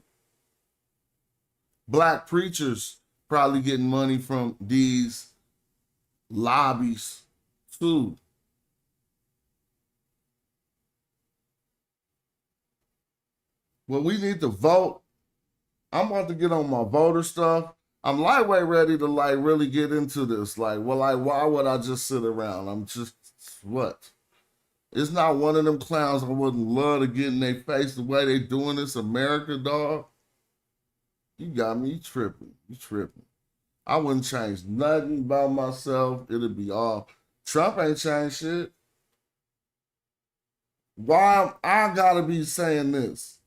Speaker 1: Black preachers probably getting money from these lobbies too. Well, we need to vote. I'm about to get on my voter stuff. I'm lightweight ready to really get into this. Why would I just sit around? I'm just, what? It's not one of them clowns I wouldn't love to get in their face the way they doing this America, dog. You got me tripping. You tripping. I wouldn't change nothing about myself. It'd be all. Trump ain't changed shit. Why I gotta be saying this?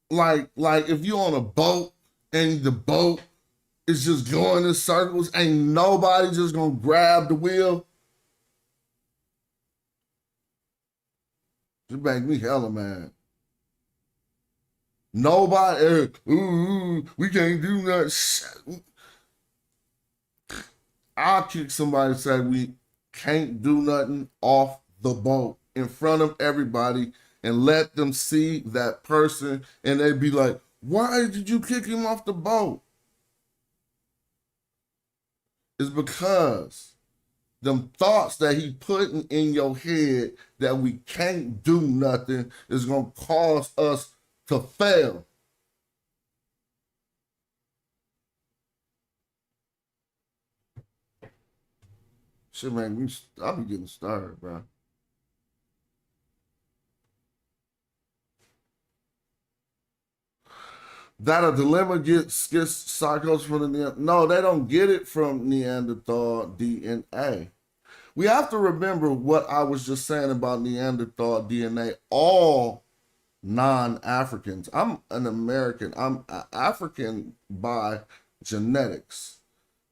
Speaker 1: Like if you on a boat and the boat is just going in circles, ain't nobody just gonna grab the wheel. It make me hella mad. Nobody, we can't do nothing. I'll kick somebody and say we can't do nothing off the boat in front of everybody and let them see that person and they be like, why did you kick him off the boat? It's because them thoughts that he putting in your head that we can't do nothing is gonna cause us to fail. Shit, man, I be getting started, bro. That a dilemma gets psychos from the Neanderthal. No, they don't get it from Neanderthal DNA. We have to remember what I was just saying about Neanderthal DNA. All non-Africans. I'm an American. I'm African by genetics.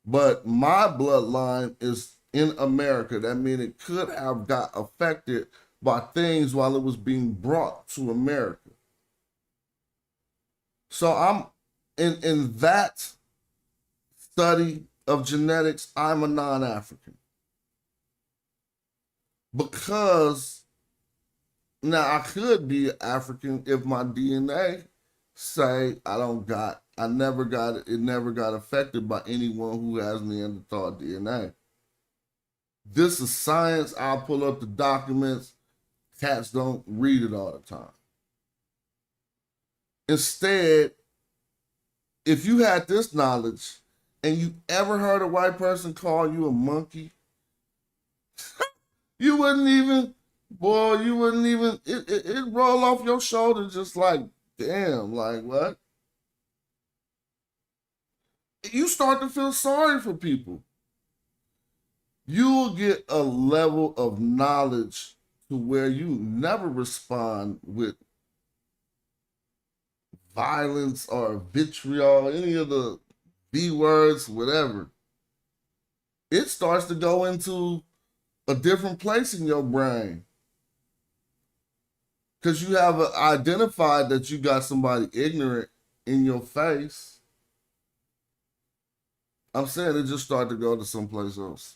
Speaker 1: But my bloodline is in America. That means it could have got affected by things while it was being brought to America. So I'm in that study of genetics, I'm a non-African. Because now I could be African if my DNA say it never got affected by anyone who has Neanderthal DNA. This is science. I'll pull up the documents. Cats don't read it all the time. Instead, if you had this knowledge and you ever heard a white person call you a monkey, you wouldn't even, it roll off your shoulder just like, damn, like what? You start to feel sorry for people. You'll get a level of knowledge to where you never respond with violence or vitriol, any of the B words, whatever. It starts to go into a different place in your brain. Because you have identified that you got somebody ignorant in your face. I'm saying it just started to go to someplace else.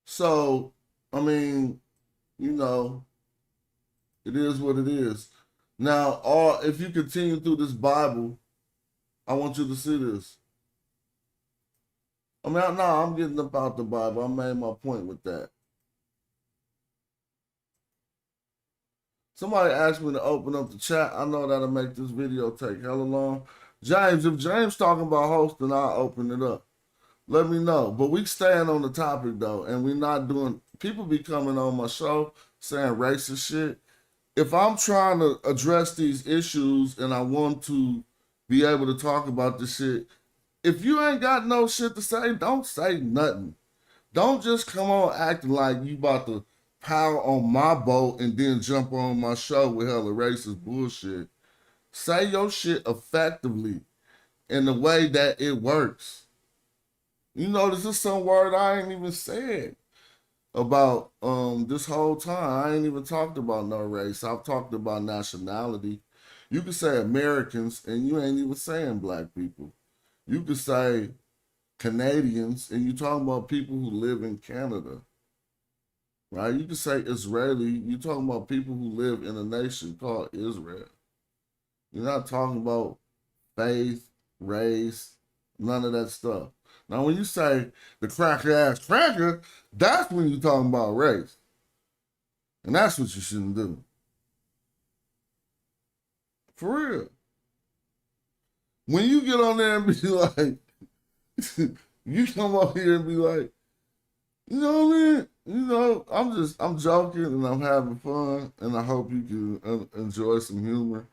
Speaker 1: So, I mean, you know, it is what it is. Now, if you continue through this Bible, I want you to see this. I mean, I'm getting about the Bible. I made my point with that. Somebody asked me to open up the chat. I know that'll make this video take hella long. James, if James talking about hosting, I'll open it up. Let me know. But we staying on the topic though, and we not doing, people be coming on my show saying racist shit. If I'm trying to address these issues and I want to be able to talk about this shit, if you ain't got no shit to say, don't say nothing. Don't just come on acting like you about to power on my boat and then jump on my show with hella racist bullshit. Say your shit effectively in the way that it works. You know, this is some word I ain't even said about this whole time. I ain't even talked about no race. I've talked about nationality. You can say Americans and you ain't even saying black people. You could say Canadians and you talking about people who live in Canada. Right? You could say Israeli, you talking about people who live in a nation called Israel. You're not talking about faith, race, none of that stuff. Now, when you say the cracker ass cracker, that's when you're talking about race. And that's what you shouldn't do. For real. When you get on there and be like, you come up here and be like, you know what I mean? You know, I'm joking and I'm having fun, and I hope you can enjoy some humor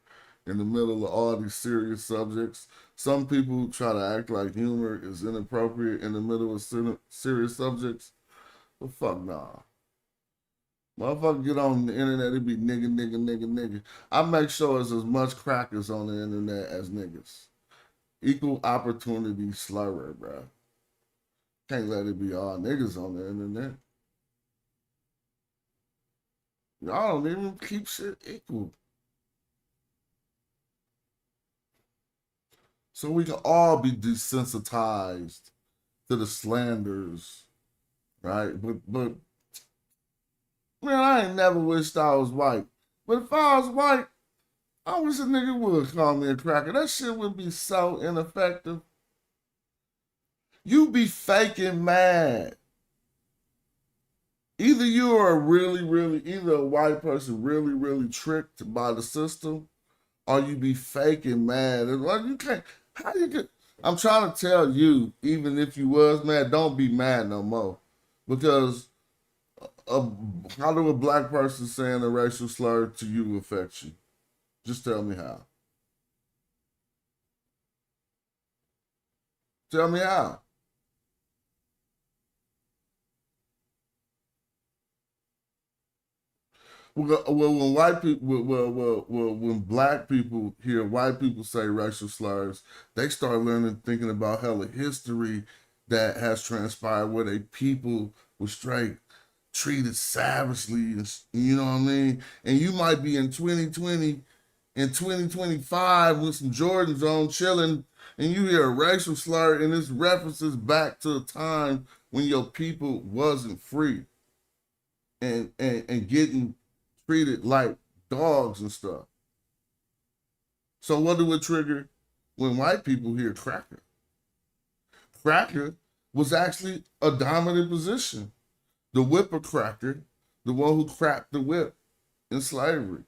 Speaker 1: in the middle of all these serious subjects. Some people try to act like humor is inappropriate in the middle of serious subjects, but fuck nah. Motherfucker get on the internet, it be nigga. I make sure there's as much crackers on the internet as niggas. Equal opportunity slurrer, bro. Can't let it be all niggas on the internet. Y'all don't even keep shit equal. So we can all be desensitized to the slanders, right? But man, I ain't never wished I was white. But if I was white, I wish a nigga would call me a cracker. That shit would be so ineffective. You be faking mad. either you are either a white person really tricked by the system, or you be faking mad. And like you can't, how you get? I'm trying to tell you, even if you was mad, don't be mad no more, because how do a black person saying a racial slur to you affect you? Just tell me how. Tell me how. Well, when white people, when black people hear white people say racial slurs, they start learning, thinking about hella history that has transpired where they people were straight treated savagely, and you know what I mean. And you might be in 2020, in 2025 with some Jordans on, chilling, and you hear a racial slur, and this references back to a time when your people wasn't free and getting treated like dogs and stuff. So what do it trigger when white people hear cracker? Cracker was actually a dominant position. The whipper cracker, the one who cracked the whip in slavery.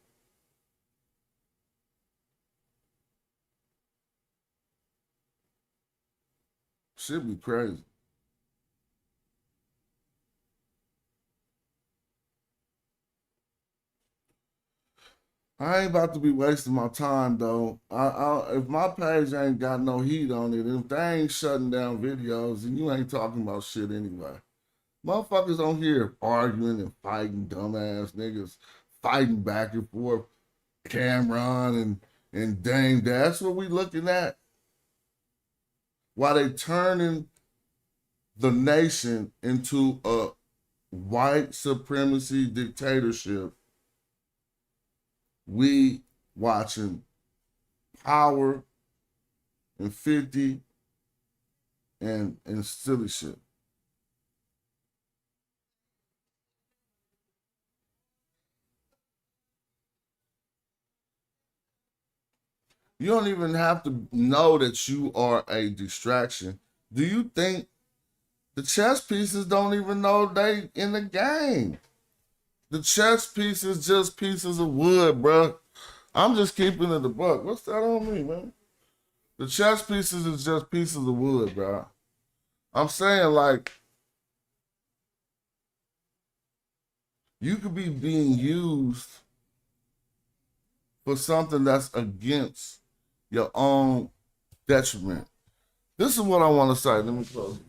Speaker 1: Should be crazy. I ain't about to be wasting my time though. If my page ain't got no heat on it, if they ain't shutting down videos, then you ain't talking about shit anyway. Motherfuckers on here arguing and fighting, dumbass niggas fighting back and forth. Cameron and Dame, that's what we looking at. While they turning the nation into a white supremacy dictatorship, we watching Power and 50 and silly shit. You don't even have to know that you are a distraction. Do you think the chess pieces don't even know they in the game? The chess pieces just pieces of wood, bro. I'm just keeping it a buck. What's that on me, man? The chess pieces is just pieces of wood, bro. I'm saying, like, you could be being used for something that's against your own detriment. This is what I want to say. Let me close it.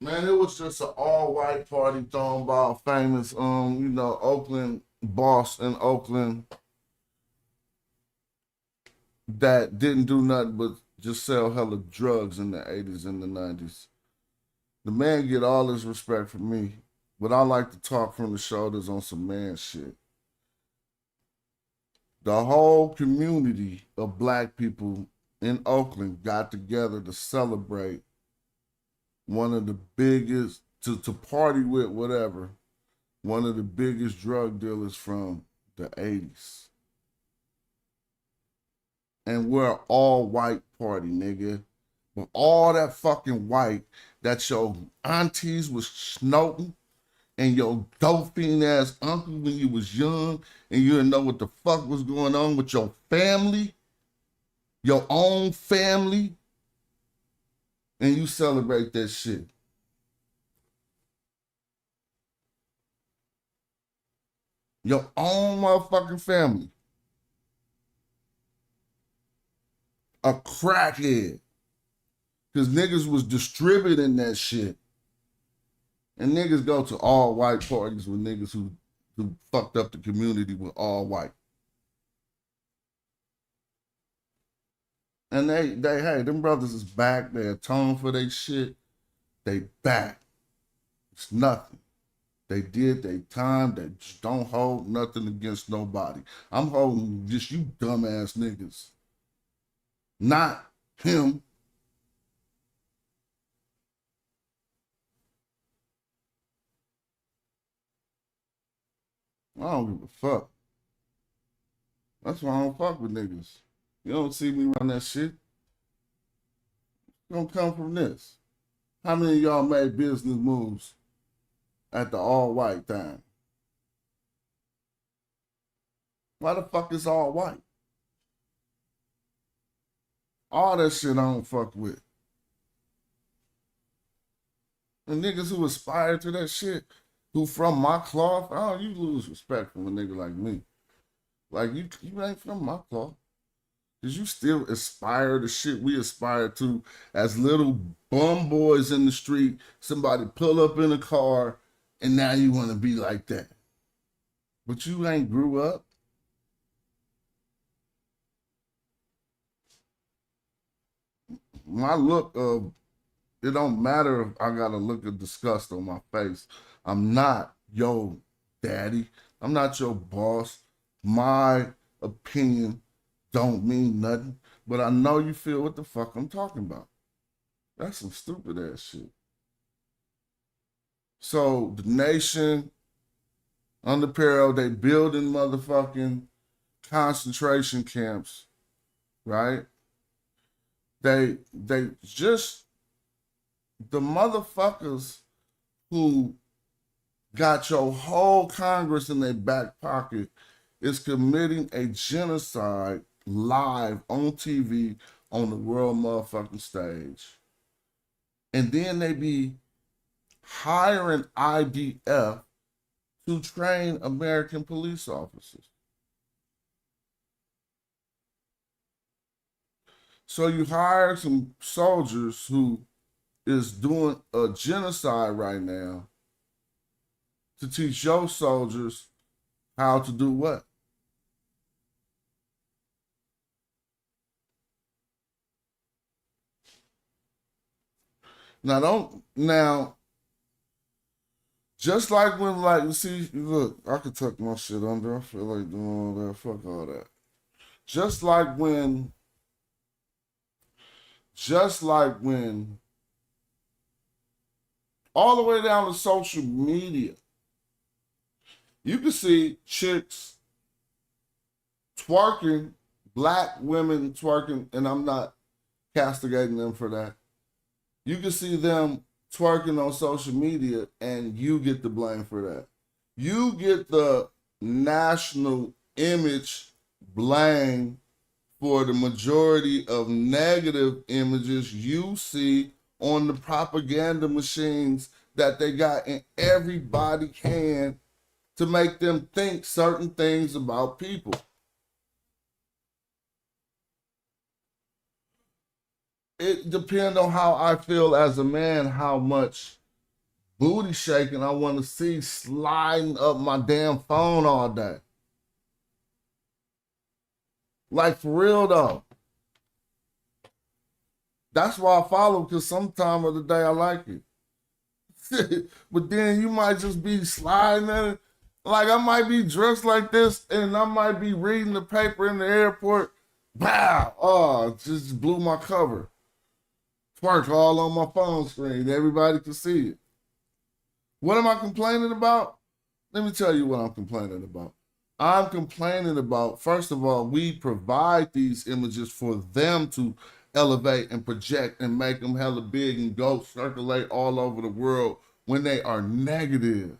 Speaker 1: Man, it was just an all-white party thrown by a famous, Oakland boss in Oakland that didn't do nothing but just sell hella drugs in the 80s and the 90s. The man get all his respect from me, but I like to talk from the shoulders on some man shit. The whole community of black people in Oakland got together to celebrate one of the biggest, to party with, whatever, one of the biggest drug dealers from the 80s. And we're all white party, nigga. With all that fucking white that your aunties was snorting and your dope fiend ass uncle when you was young and you didn't know what the fuck was going on with your family, your own family, and you celebrate that shit. Your own motherfucking family. A crackhead. Because niggas was distributing that shit. And niggas go to all white parties with niggas who fucked up the community with all white. And hey, them brothers is back. They atone for their shit. They back. It's nothing. They did their time. They just don't hold nothing against nobody. I'm holding just you dumbass niggas. Not him. I don't give a fuck. That's why I don't fuck with niggas. You don't see me run that shit. It's gonna come from this. How many of y'all made business moves at the all-white thing? Why the fuck is all white? All that shit I don't fuck with. And niggas who aspire to that shit, who from my cloth, oh, you lose respect from a nigga like me. Like, you ain't from my cloth. Because you still aspire to shit we aspire to as little bum boys in the street. Somebody pull up in a car, and now you want to be like that. But you ain't grew up. My look of, it don't matter if I got a look of disgust on my face. I'm not your daddy. I'm not your boss. My opinion don't mean nothing, but I know you feel what the fuck I'm talking about. That's some stupid ass shit. So the nation, under peril, they building motherfucking concentration camps, right? They just, the motherfuckers who got your whole Congress in their back pocket is committing a genocide live on TV on the world motherfucking stage. And then they be hiring IDF to train American police officers. So you hire some soldiers who is doing a genocide right now to teach your soldiers how to do what? Now, just like when, like, you see, look, I could tuck my shit under. I feel like doing all that. Fuck all that. Just like when all the way down to social media, you can see chicks twerking, black women twerking, and I'm not castigating them for that. You can see them twerking on social media, and you get the blame for that. You get the national image blame for the majority of negative images you see on the propaganda machines that they got in everybody's hand to make them think certain things about people. It depends on how I feel as a man, how much booty shaking I want to see sliding up my damn phone all day. Like, for real though. That's why I follow, because sometime of the day I like it. But then you might just be sliding in it. Like, I might be dressed like this and I might be reading the paper in the airport. Wow, oh, it just blew my cover. Twerk all on my phone screen. Everybody can see it. What am I complaining about? Let me tell you what I'm complaining about. I'm complaining about, first of all, we provide these images for them to elevate and project and make them hella big and go circulate all over the world when they are negative.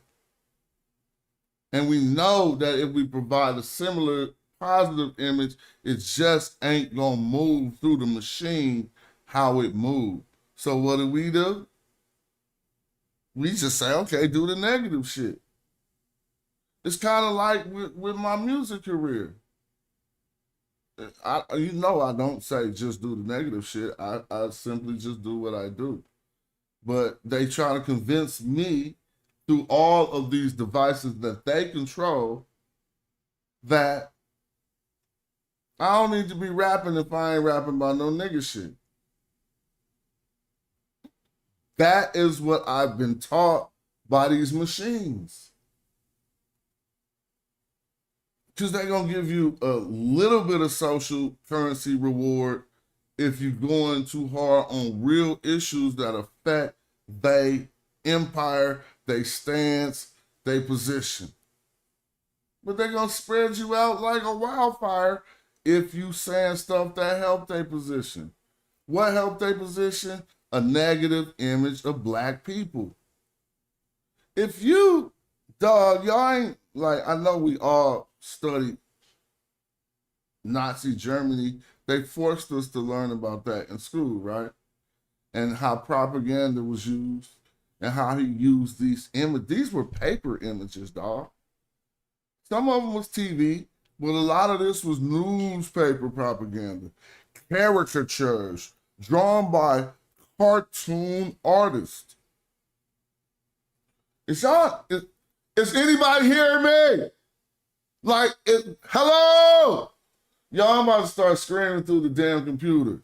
Speaker 1: And we know that if we provide a similar positive image, it just ain't gonna move through the machine how it moved. So what do? We just say, okay, do the negative shit. It's kind of like with my music career. I don't say just do the negative shit. I simply just do what I do. But they try to convince me through all of these devices that they control that I don't need to be rapping if I ain't rapping about no nigga shit. That is what I've been taught by these machines. Because they're going to give you a little bit of social currency reward if you're going too hard on real issues that affect their empire, their stance, their position. But they're going to spread you out like a wildfire if you saying stuff that help their position. What helped their position? a negative image of black people. If you, dog, y'all ain't, like, I know we all studied Nazi Germany. They forced us to learn about that in school, right? And how propaganda was used and how he used these images. These were paper images, dog. Some of them was TV, but a lot of this was newspaper propaganda, caricatures drawn by cartoon artists. Is anybody hearing me? Like, hello? Y'all, I'm about to start screaming through the damn computer.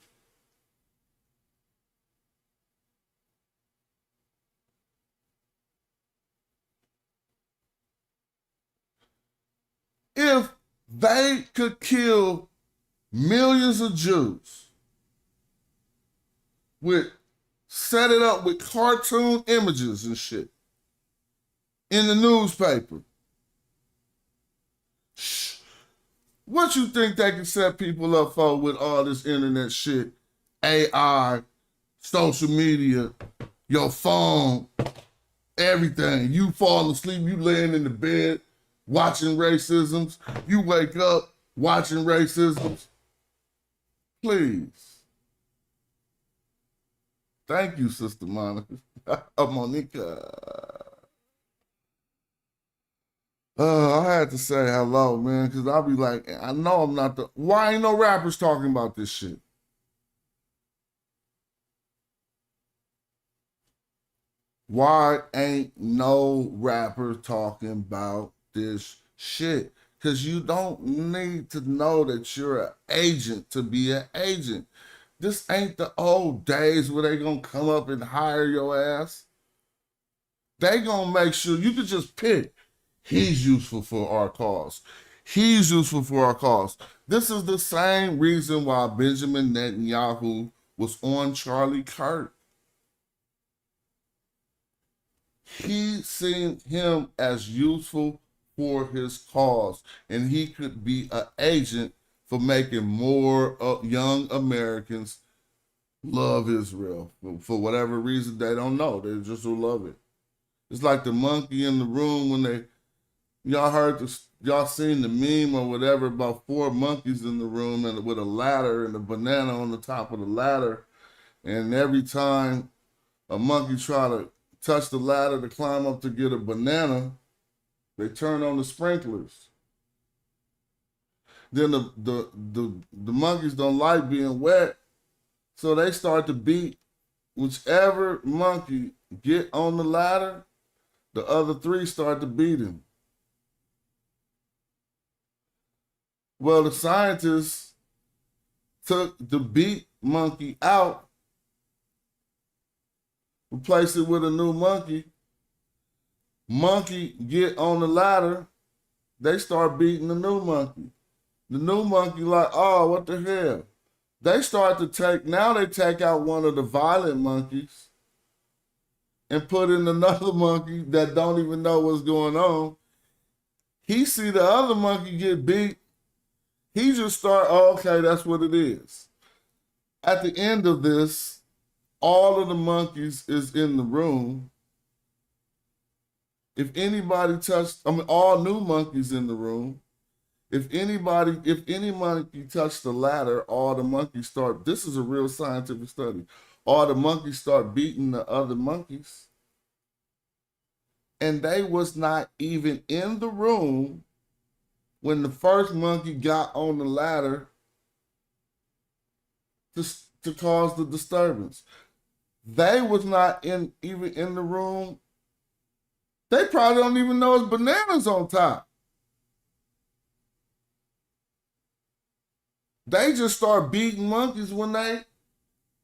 Speaker 1: If they could kill millions of Jews set it up with cartoon images and shit in the newspaper, what you think they can set people up for with all this internet shit, AI, social media, your phone, everything? You fall asleep, you laying in the bed watching racisms, you wake up watching racisms. Please. Thank you, Sister Monica. Monica. I had to say hello, man, because I'll be like, I know I'm not the... Why ain't no rappers talking about this shit? Why ain't no rapper talking about this shit? Because you don't need to know that you're an agent to be an agent. This ain't the old days where they gonna come up and hire your ass. They gonna make sure you can just pick. He's useful for our cause. He's useful for our cause. This is the same reason why Benjamin Netanyahu was on Charlie Kirk. He seen him as useful for his cause, and he could be an agent for making more young Americans love Israel. For whatever reason, they don't know. They just will love it. It's like the monkey in the room when y'all seen the meme or whatever about 4 monkeys in the room and with a ladder and a banana on the top of the ladder. And every time a monkey try to touch the ladder to climb up to get a banana, they turn on the sprinklers. Then the monkeys don't like being wet, so they start to beat whichever monkey get on the ladder. The other 3 start to beat him. Well, the scientists took the beat monkey out, replaced it with a new monkey. Monkey get on the ladder, they start beating the new monkey. The new monkey like, oh, what the hell? They start to take out one of the violent monkeys and put in another monkey that don't even know what's going on. He see the other monkey get beat. He just start, oh, okay, that's what it is. At the end of this, all of the monkeys is in the room. If anybody all new monkeys in the room. If any monkey touched the ladder, all the monkeys start, this is a real scientific study, all the monkeys start beating the other monkeys. And they was not even in the room when the first monkey got on the ladder to cause the disturbance. They was not even in the room. They probably don't even know it's bananas on top. They just start beating monkeys when they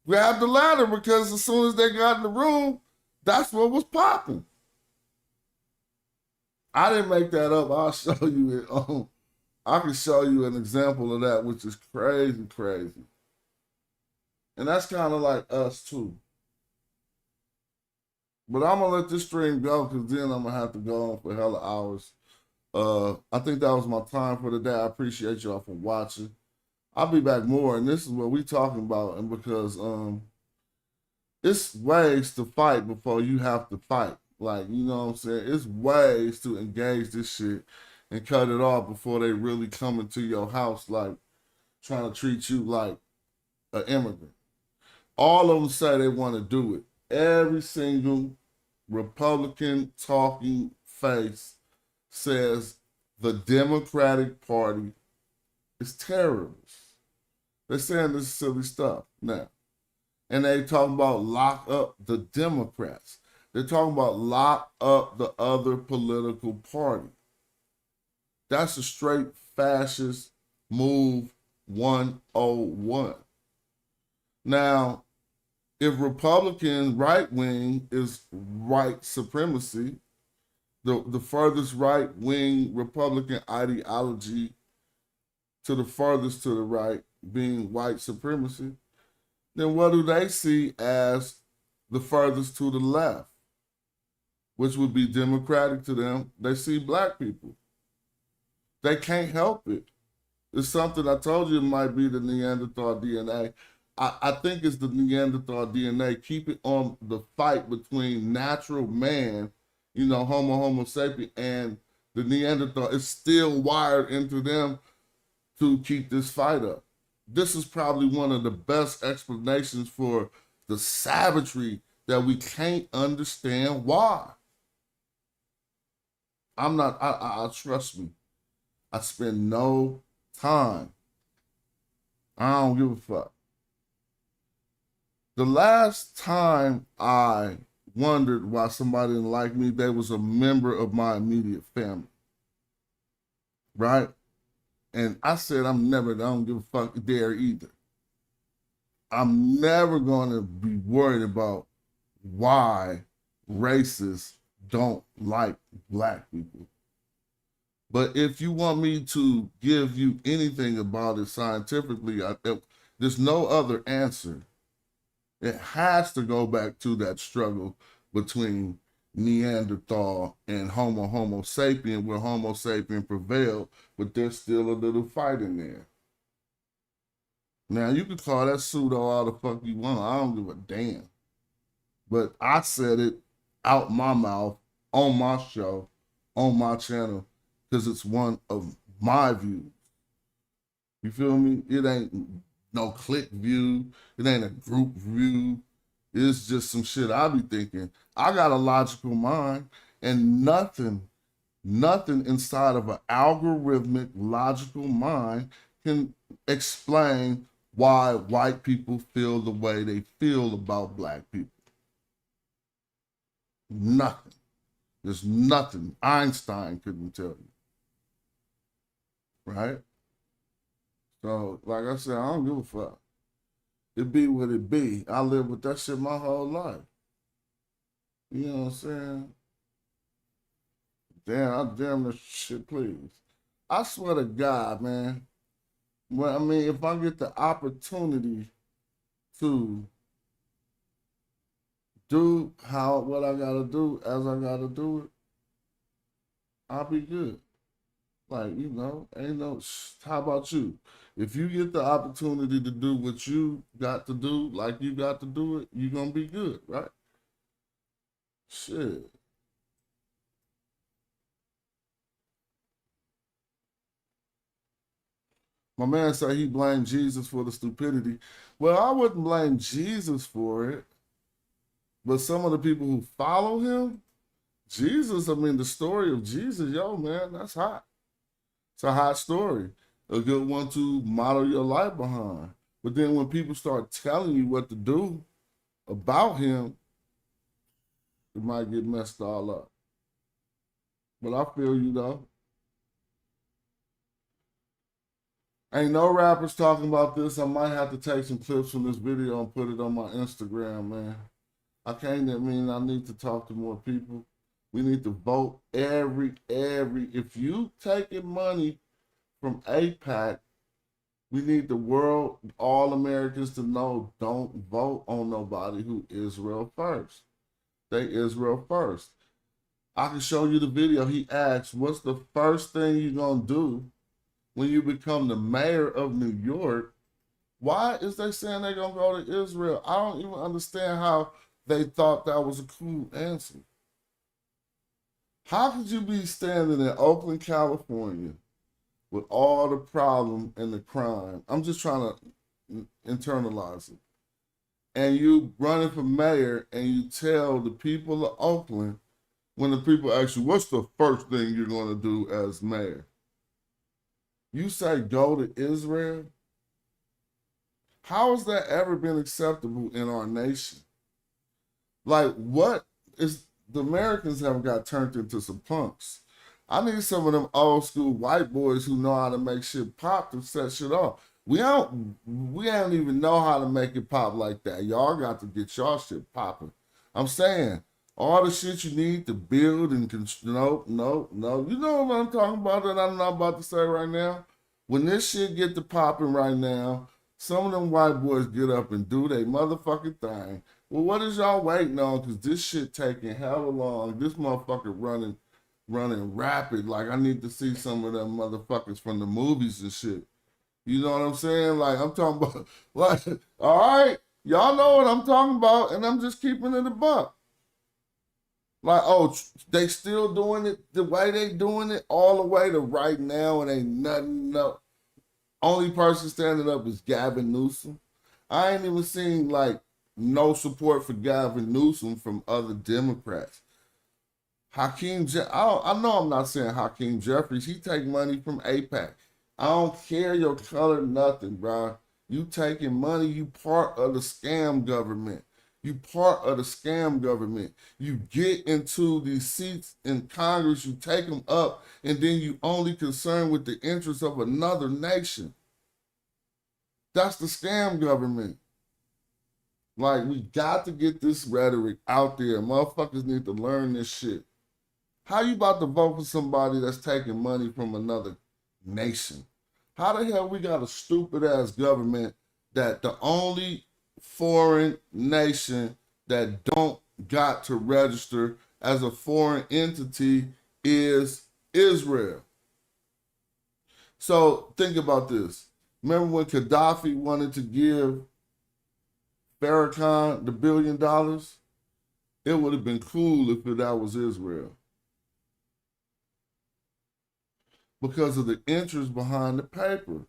Speaker 1: grabbed the ladder because as soon as they got in the room, that's what was popping. I didn't make that up. I'll show you it. I can show you an example of that, which is crazy, crazy. And that's kind of like us too. But I'm going to let this stream go because then I'm going to have to go on for hella hours. I think that was my time for today. I appreciate y'all for watching. I'll be back more, and this is what we talking about. And because It's ways to fight before you have to fight. Like, you know what I'm saying? It's ways to engage this shit and cut it off before they really come into your house, like trying to treat you like an immigrant. All of them say they want to do it. Every single Republican talking face says the Democratic Party is terrorists. They're saying this silly stuff now. And they talking about lock up the Democrats. They're talking about lock up the other political party. That's a straight fascist move 101. Now, if Republican right wing is white supremacy, the furthest right wing Republican ideology to the furthest to the right being white supremacy, then what do they see as the furthest to the left, which would be democratic to them? They see black people. They can't help it. It's something I told you it might be the Neanderthal DNA. I think it's the Neanderthal DNA. Keep it on the fight between natural man, you know, Homo sapien, and the Neanderthal. It's still wired into them to keep this fight up. This is probably one of the best explanations for the savagery that we can't understand why. I trust me. I spend no time. I don't give a fuck. The last time I wondered why somebody didn't like me, they was a member of my immediate family. Right? And I said, I don't give a fuck there either. I'm never going to be worried about why racists don't like black people. But if you want me to give you anything about it scientifically, there's no other answer. It has to go back to that struggle between Neanderthal and Homo sapien, where Homo sapien prevailed, but there's still a little fight in there. Now, you can call that pseudo all the fuck you want. I don't give a damn. But I said it out my mouth, on my show, on my channel, because it's one of my views. You feel me? It ain't no click view. It ain't a group view. It's just some shit I be thinking. I got a logical mind, and nothing inside of an algorithmic logical mind can explain why white people feel the way they feel about black people. Nothing. There's nothing Einstein couldn't tell you. Right? So, like I said, I don't give a fuck. It be what it be. I lived with that shit my whole life. You know what I'm saying? Damn this shit, please. I swear to God, man. Well, I mean, if I get the opportunity to do what I gotta do as I gotta do it, I'll be good. Like, you know, ain't no, how about you? If you get the opportunity to do what you got to do, like you got to do it, you're gonna be good, right? Shit. My man said he blamed Jesus for the stupidity. Well, I wouldn't blame Jesus for it. But some of the people who follow him, Jesus, I mean, the story of Jesus, yo, man, that's hot. It's a hot story. A good one to model your life behind. But then when people start telling you what to do about him, it might get messed all up. But I feel you, though. Ain't no rappers talking about this. I might have to take some clips from this video and put it on my Instagram, man. I need to talk to more people. We need to vote if you taking money from AIPAC, we need the world, all Americans to know, don't vote on nobody who Israel first. They Israel first. I can show you the video. He asks, what's the first thing you're going to do when you become the mayor of New York Why is they saying they're going to go to Israel? I don't even understand how they thought that was a cool answer. How could you be standing in Oakland, California with all the problem and the crime? I'm just trying to internalize it. And you running for mayor and you tell the people of Oakland, when the people ask you, what's the first thing you're going to do as mayor? You say, go to Israel? How has that ever been acceptable in our nation? Like, what is, the Americans have got turned into some punks. I need some of them old school white boys who know how to make shit pop to set shit off. We don't even know how to make it pop like that. Y'all got to get y'all shit popping. I'm saying, all the shit you need to build and no. You know what I'm talking about that I'm not about to say right now? When this shit get to popping right now, some of them white boys get up and do their motherfucking thing. Well, what is y'all waiting on? Because this shit taking hella long. This motherfucker running rapid. Like, I need to see some of them motherfuckers from the movies and shit. You know what I'm saying? Like, I'm talking about, like, all right, y'all know what I'm talking about, and I'm just keeping it a buck. Like, oh, they still doing it the way they doing it all the way to right now, and ain't nothing, no. Only person standing up is Gavin Newsom. I ain't even seen, like, no support for Gavin Newsom from other Democrats. I know I'm not saying Hakeem Jeffries. He take money from AIPAC. I don't care your color, nothing, bro. You taking money, you part of the scam government. You part of the scam government. You get into these seats in Congress, you take them up, and then you only concerned with the interests of another nation. That's the scam government. Like, we got to get this rhetoric out there. Motherfuckers need to learn this shit. How you about to vote for somebody that's taking money from another nation? How the hell we got a stupid ass government that the only foreign nation that don't got to register as a foreign entity is Israel? So think about this. Remember when Gaddafi wanted to give AmeriKKKan the $1 billion? It would have been cool if that was Israel. Because of the interest behind the paper.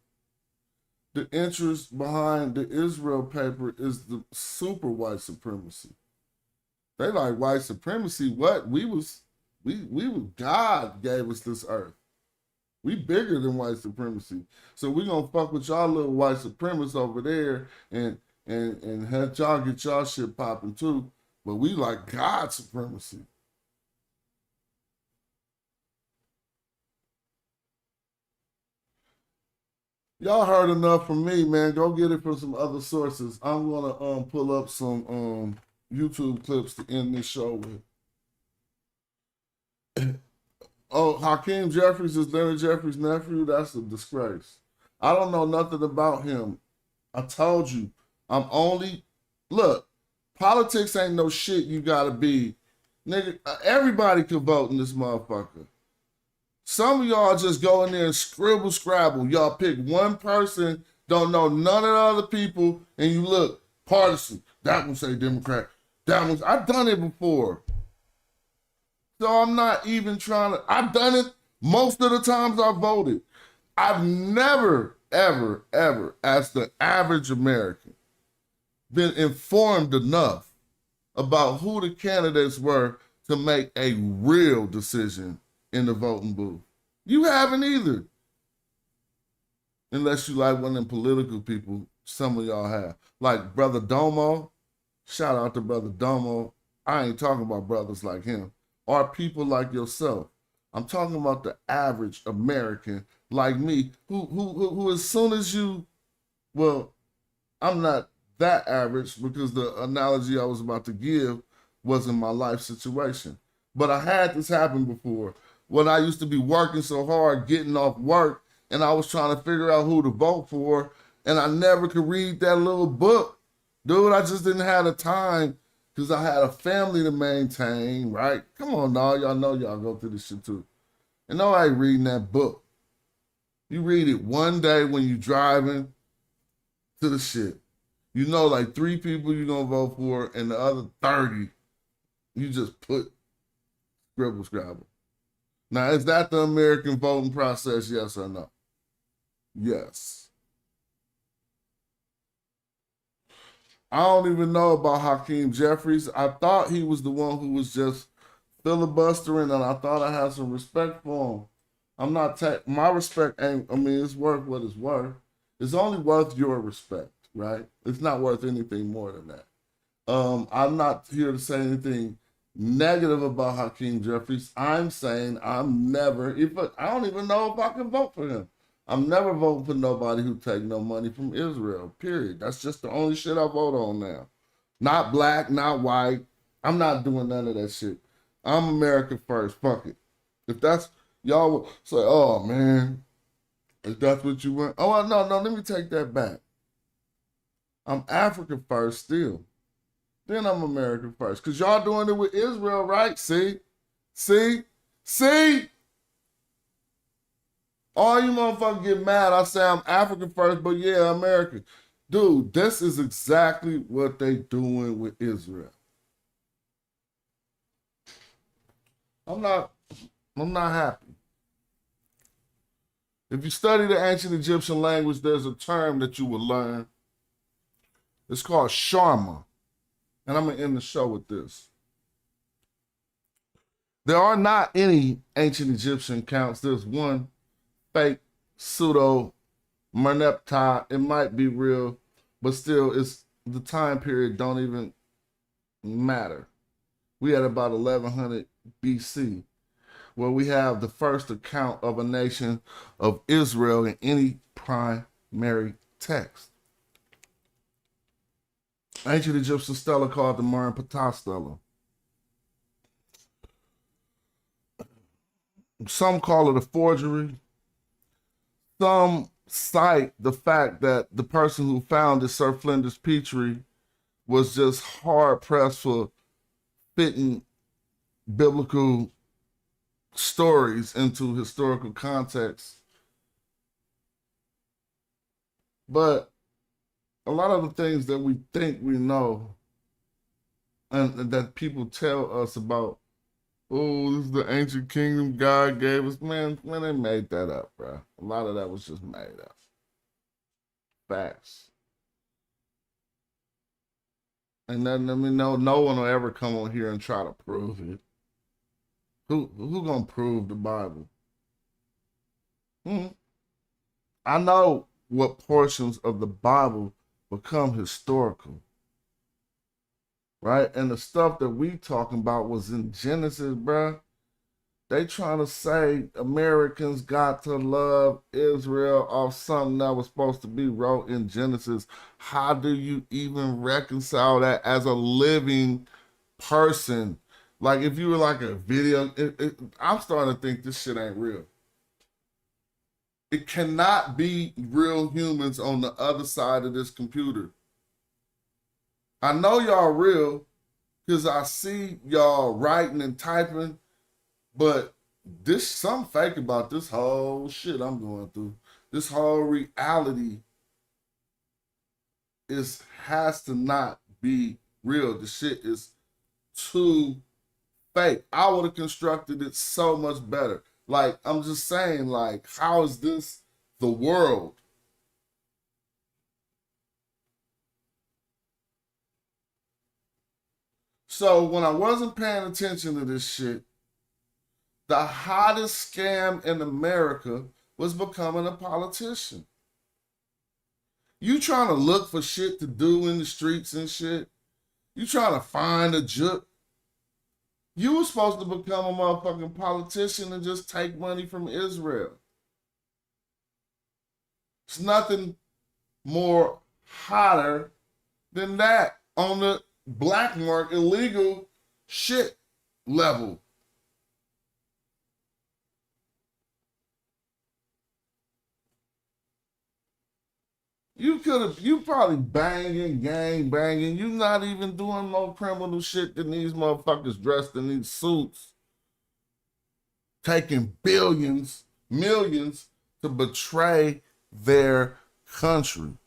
Speaker 1: The interest behind the Israel paper is the super white supremacy. They like white supremacy. What? We was God gave us this earth. We bigger than white supremacy. So we gonna fuck with y'all little white supremacists over there and have y'all get y'all shit popping too. But we like God supremacy. Y'all heard enough from me, man. Go get it from some other sources. I'm gonna pull up some YouTube clips to end this show with. Oh, Hakeem Jeffries is Leonard Jeffries' nephew? That's a disgrace. I don't know nothing about him. I told you. Look, politics ain't no shit you gotta be. Nigga, everybody can vote in this motherfucker. Some of y'all just go in there and scribble, scrabble. Y'all pick one person, don't know none of the other people, and you look partisan. That one say Democrat. That one, I've done it before. So I'm not even trying to, I've done it most of the times I voted. I've never, ever, ever, as the average American, been informed enough about who the candidates were to make a real decision in the voting booth. You haven't either. Unless you like one of them political people, some of y'all have. Like Brother Domo, shout out to Brother Domo. I ain't talking about brothers like him. Or people like yourself. I'm talking about the average American like me, who as soon as you, well, I'm not that average because the analogy I was about to give wasn't my life situation. But I had this happen before. When I used to be working so hard, getting off work, and I was trying to figure out who to vote for, and I never could read that little book. Dude, I just didn't have the time because I had a family to maintain, right? Come on, now, y'all know y'all go through this shit too. And nobody reading that book. You read it one day when you're driving, to the shit. You know, like 3 people you're gonna vote for, and the other 30, you just put scrabble. Now, is that the American voting process? Yes or no? Yes. I don't even know about Hakeem Jeffries. I thought he was the one who was just filibustering, and I thought I had some respect for him. I'm not, my respect ain't, I mean, it's worth what it's worth. It's only worth your respect, right? It's not worth anything more than that. I'm not here to say anything negative about Hakeem Jeffries. I'm saying I'm never, I don't even know if I can vote for him. I'm never voting for nobody who take no money from Israel, period. That's just the only shit I vote on now. Not black, not white. I'm not doing none of that shit. I'm America first, fuck it. If that's, y'all will say, oh man, if that's what you want. Oh, no, let me take that back. I'm Africa first still. Then I'm America first. Because y'all doing it with Israel, right? See? All you motherfuckers get mad. I say I'm Africa first, but yeah, America. Dude, this is exactly what they doing with Israel. I'm not happy. If you study the ancient Egyptian language, there's a term that you will learn. It's called sharma. And I'm going to end the show with this. There are not any ancient Egyptian accounts. There's one fake pseudo Merneptah. It might be real, but still, it's the time period don't even matter. We had about 1100 BC, where we have the first account of a nation of Israel in any primary text. Ancient Egyptian stela called the Merneptah stela. Some call it a forgery. Some cite the fact that the person who found it, Sir Flinders Petrie, was just hard pressed for fitting biblical stories into historical context. But a lot of the things that we think we know and that people tell us about, oh, this is the ancient kingdom God gave us, man, they made that up, bro. A lot of that was just made up. Facts. And then, no one will ever come on here and try to prove it. Who gonna prove the Bible? I know what portions of the Bible become historical, right? And the stuff that we talking about was in Genesis, bruh. They trying to say Americans got to love Israel off something that was supposed to be wrote in Genesis. How do you even reconcile that as a living person? Like if you were like a video, I'm starting to think this shit ain't real. It cannot be real humans on the other side of this computer. I know y'all real because I see y'all writing and typing, but this something fake about this whole shit I'm going through. This whole reality has to not be real. The shit is too fake. I would have constructed it so much better. Like, I'm just saying, like, how is this the world? So when I wasn't paying attention to this shit, the hottest scam in America was becoming a politician. You trying to look for shit to do in the streets and shit. You trying to find a juk. You were supposed to become a motherfucking politician and just take money from Israel. It's nothing more hotter than that on the black market illegal shit level. You probably banging, gang banging. You not even doing no criminal shit than these motherfuckers dressed in these suits, taking billions, millions to betray their country.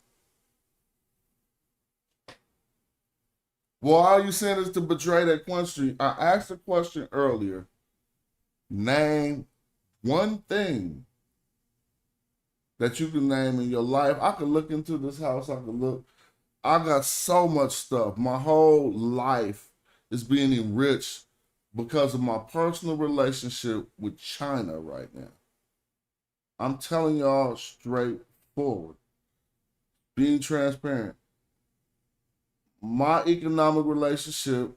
Speaker 1: Well, all you saying is to betray that country. I asked a question earlier. Name one thing that you can name in your life. I could look into this house. I could look. I got so much stuff. My whole life is being enriched because of my personal relationship with China right now. I'm telling y'all straightforward, being transparent. My economic relationship,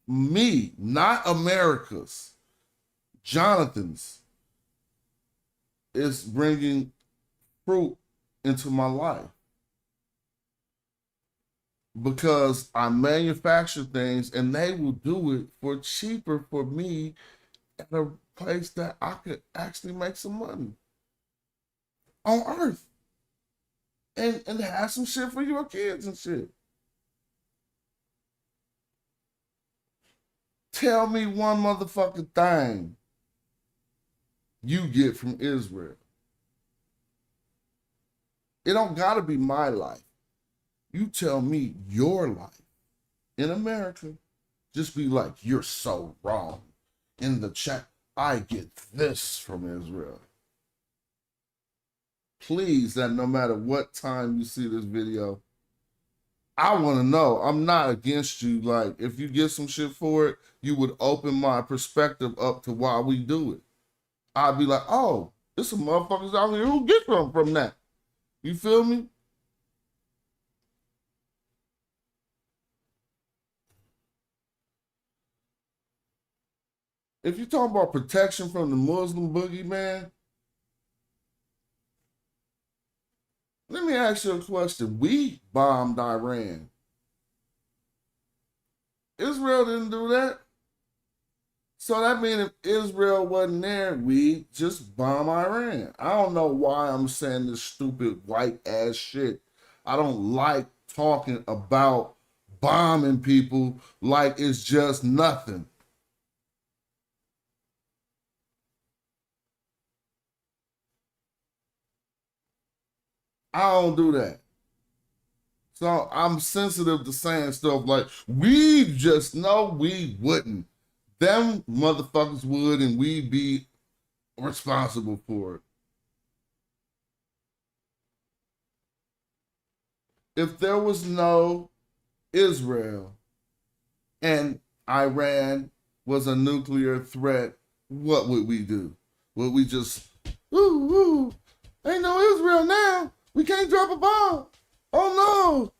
Speaker 1: me, not America's, Jonathan's, is bringing fruit into my life. Because I manufacture things and they will do it for cheaper for me at a place that I could actually make some money on earth and have some shit for your kids and shit. Tell me one motherfucking thing you get from Israel. It don't gotta be my life. You tell me your life in America. Just be like, you're so wrong. In the chat, I get this from Israel. Please, that no matter what time you see this video, I want to know. I'm not against you. Like, if you get some shit for it, you would open my perspective up to why we do it. I'd be like, oh, there's some motherfuckers out here who get from that. You feel me? If you're talking about protection from the Muslim boogeyman, let me ask you a question. We bombed Iran. Israel didn't do that. So that means if Israel wasn't there, we just bomb Iran. I don't know why I'm saying this stupid white ass shit. I don't like talking about bombing people like it's just nothing. I don't do that. So I'm sensitive to saying stuff like, we just know we wouldn't. Them motherfuckers would, and we'd be responsible for it. If there was no Israel and Iran was a nuclear threat, what would we do? Would we just, ooh, ain't no Israel now. We can't drop a bomb. Oh no.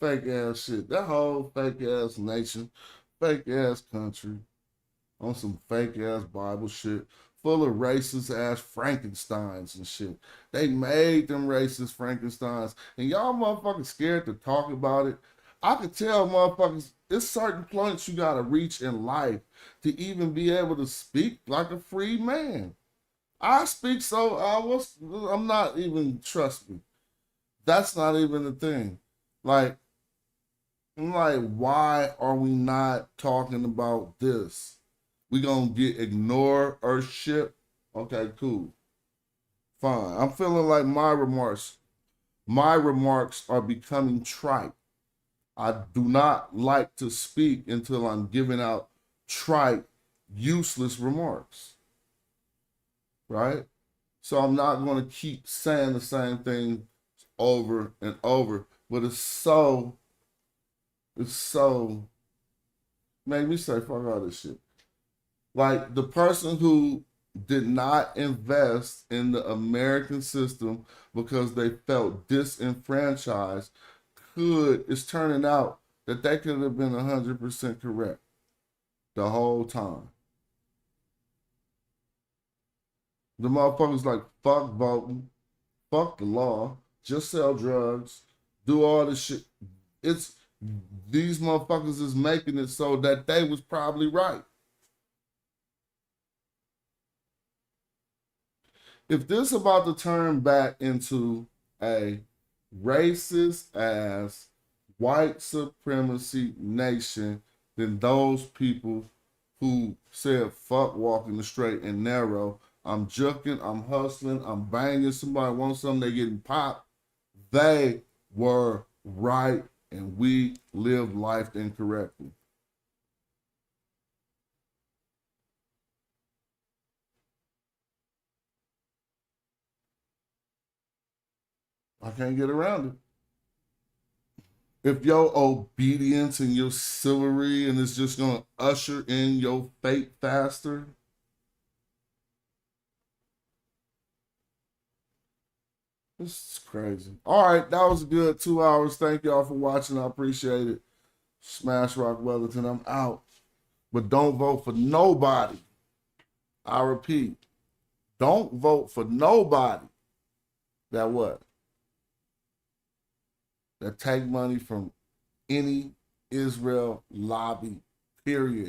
Speaker 1: Fake ass shit. That whole fake ass nation, fake ass country, on some fake ass Bible shit, full of racist ass Frankensteins and shit. They made them racist Frankensteins, and y'all motherfuckers scared to talk about it. I could tell motherfuckers, it's certain points you gotta reach in life to even be able to speak like a free man. I speak so I'm not even, trust me. That's not even the thing. Like, I'm like, why are we not talking about this? We gonna get ignored or shit? Okay, cool. Fine. I'm feeling like my remarks are becoming trite. I do not like to speak until I'm giving out trite, useless remarks. Right? So I'm not going to keep saying the same thing over and over. But it's so, made me say, fuck all this shit. Like, the person who did not invest in the American system because they felt disenfranchised, it's turning out that they could have been 100% correct the whole time. The motherfuckers like, fuck voting, fuck the law, just sell drugs, do all this shit. It's, these motherfuckers is making it so that they was probably right. If this about to turn back into a racist ass white supremacy nation, then those people who said fuck walking the straight and narrow, I'm juking, I'm hustling, I'm banging, somebody wants something, they getting popped, They were right, and we lived life incorrectly. I can't get around it. If your obedience and your chivalry and it's just going to usher in your fate faster, this is crazy. All right, that was a good 2 hours. Thank y'all for watching. I appreciate it. Smash Rock Weatherton, I'm out. But don't vote for nobody. I repeat, don't vote for nobody that what? That take money from any Israel lobby, period.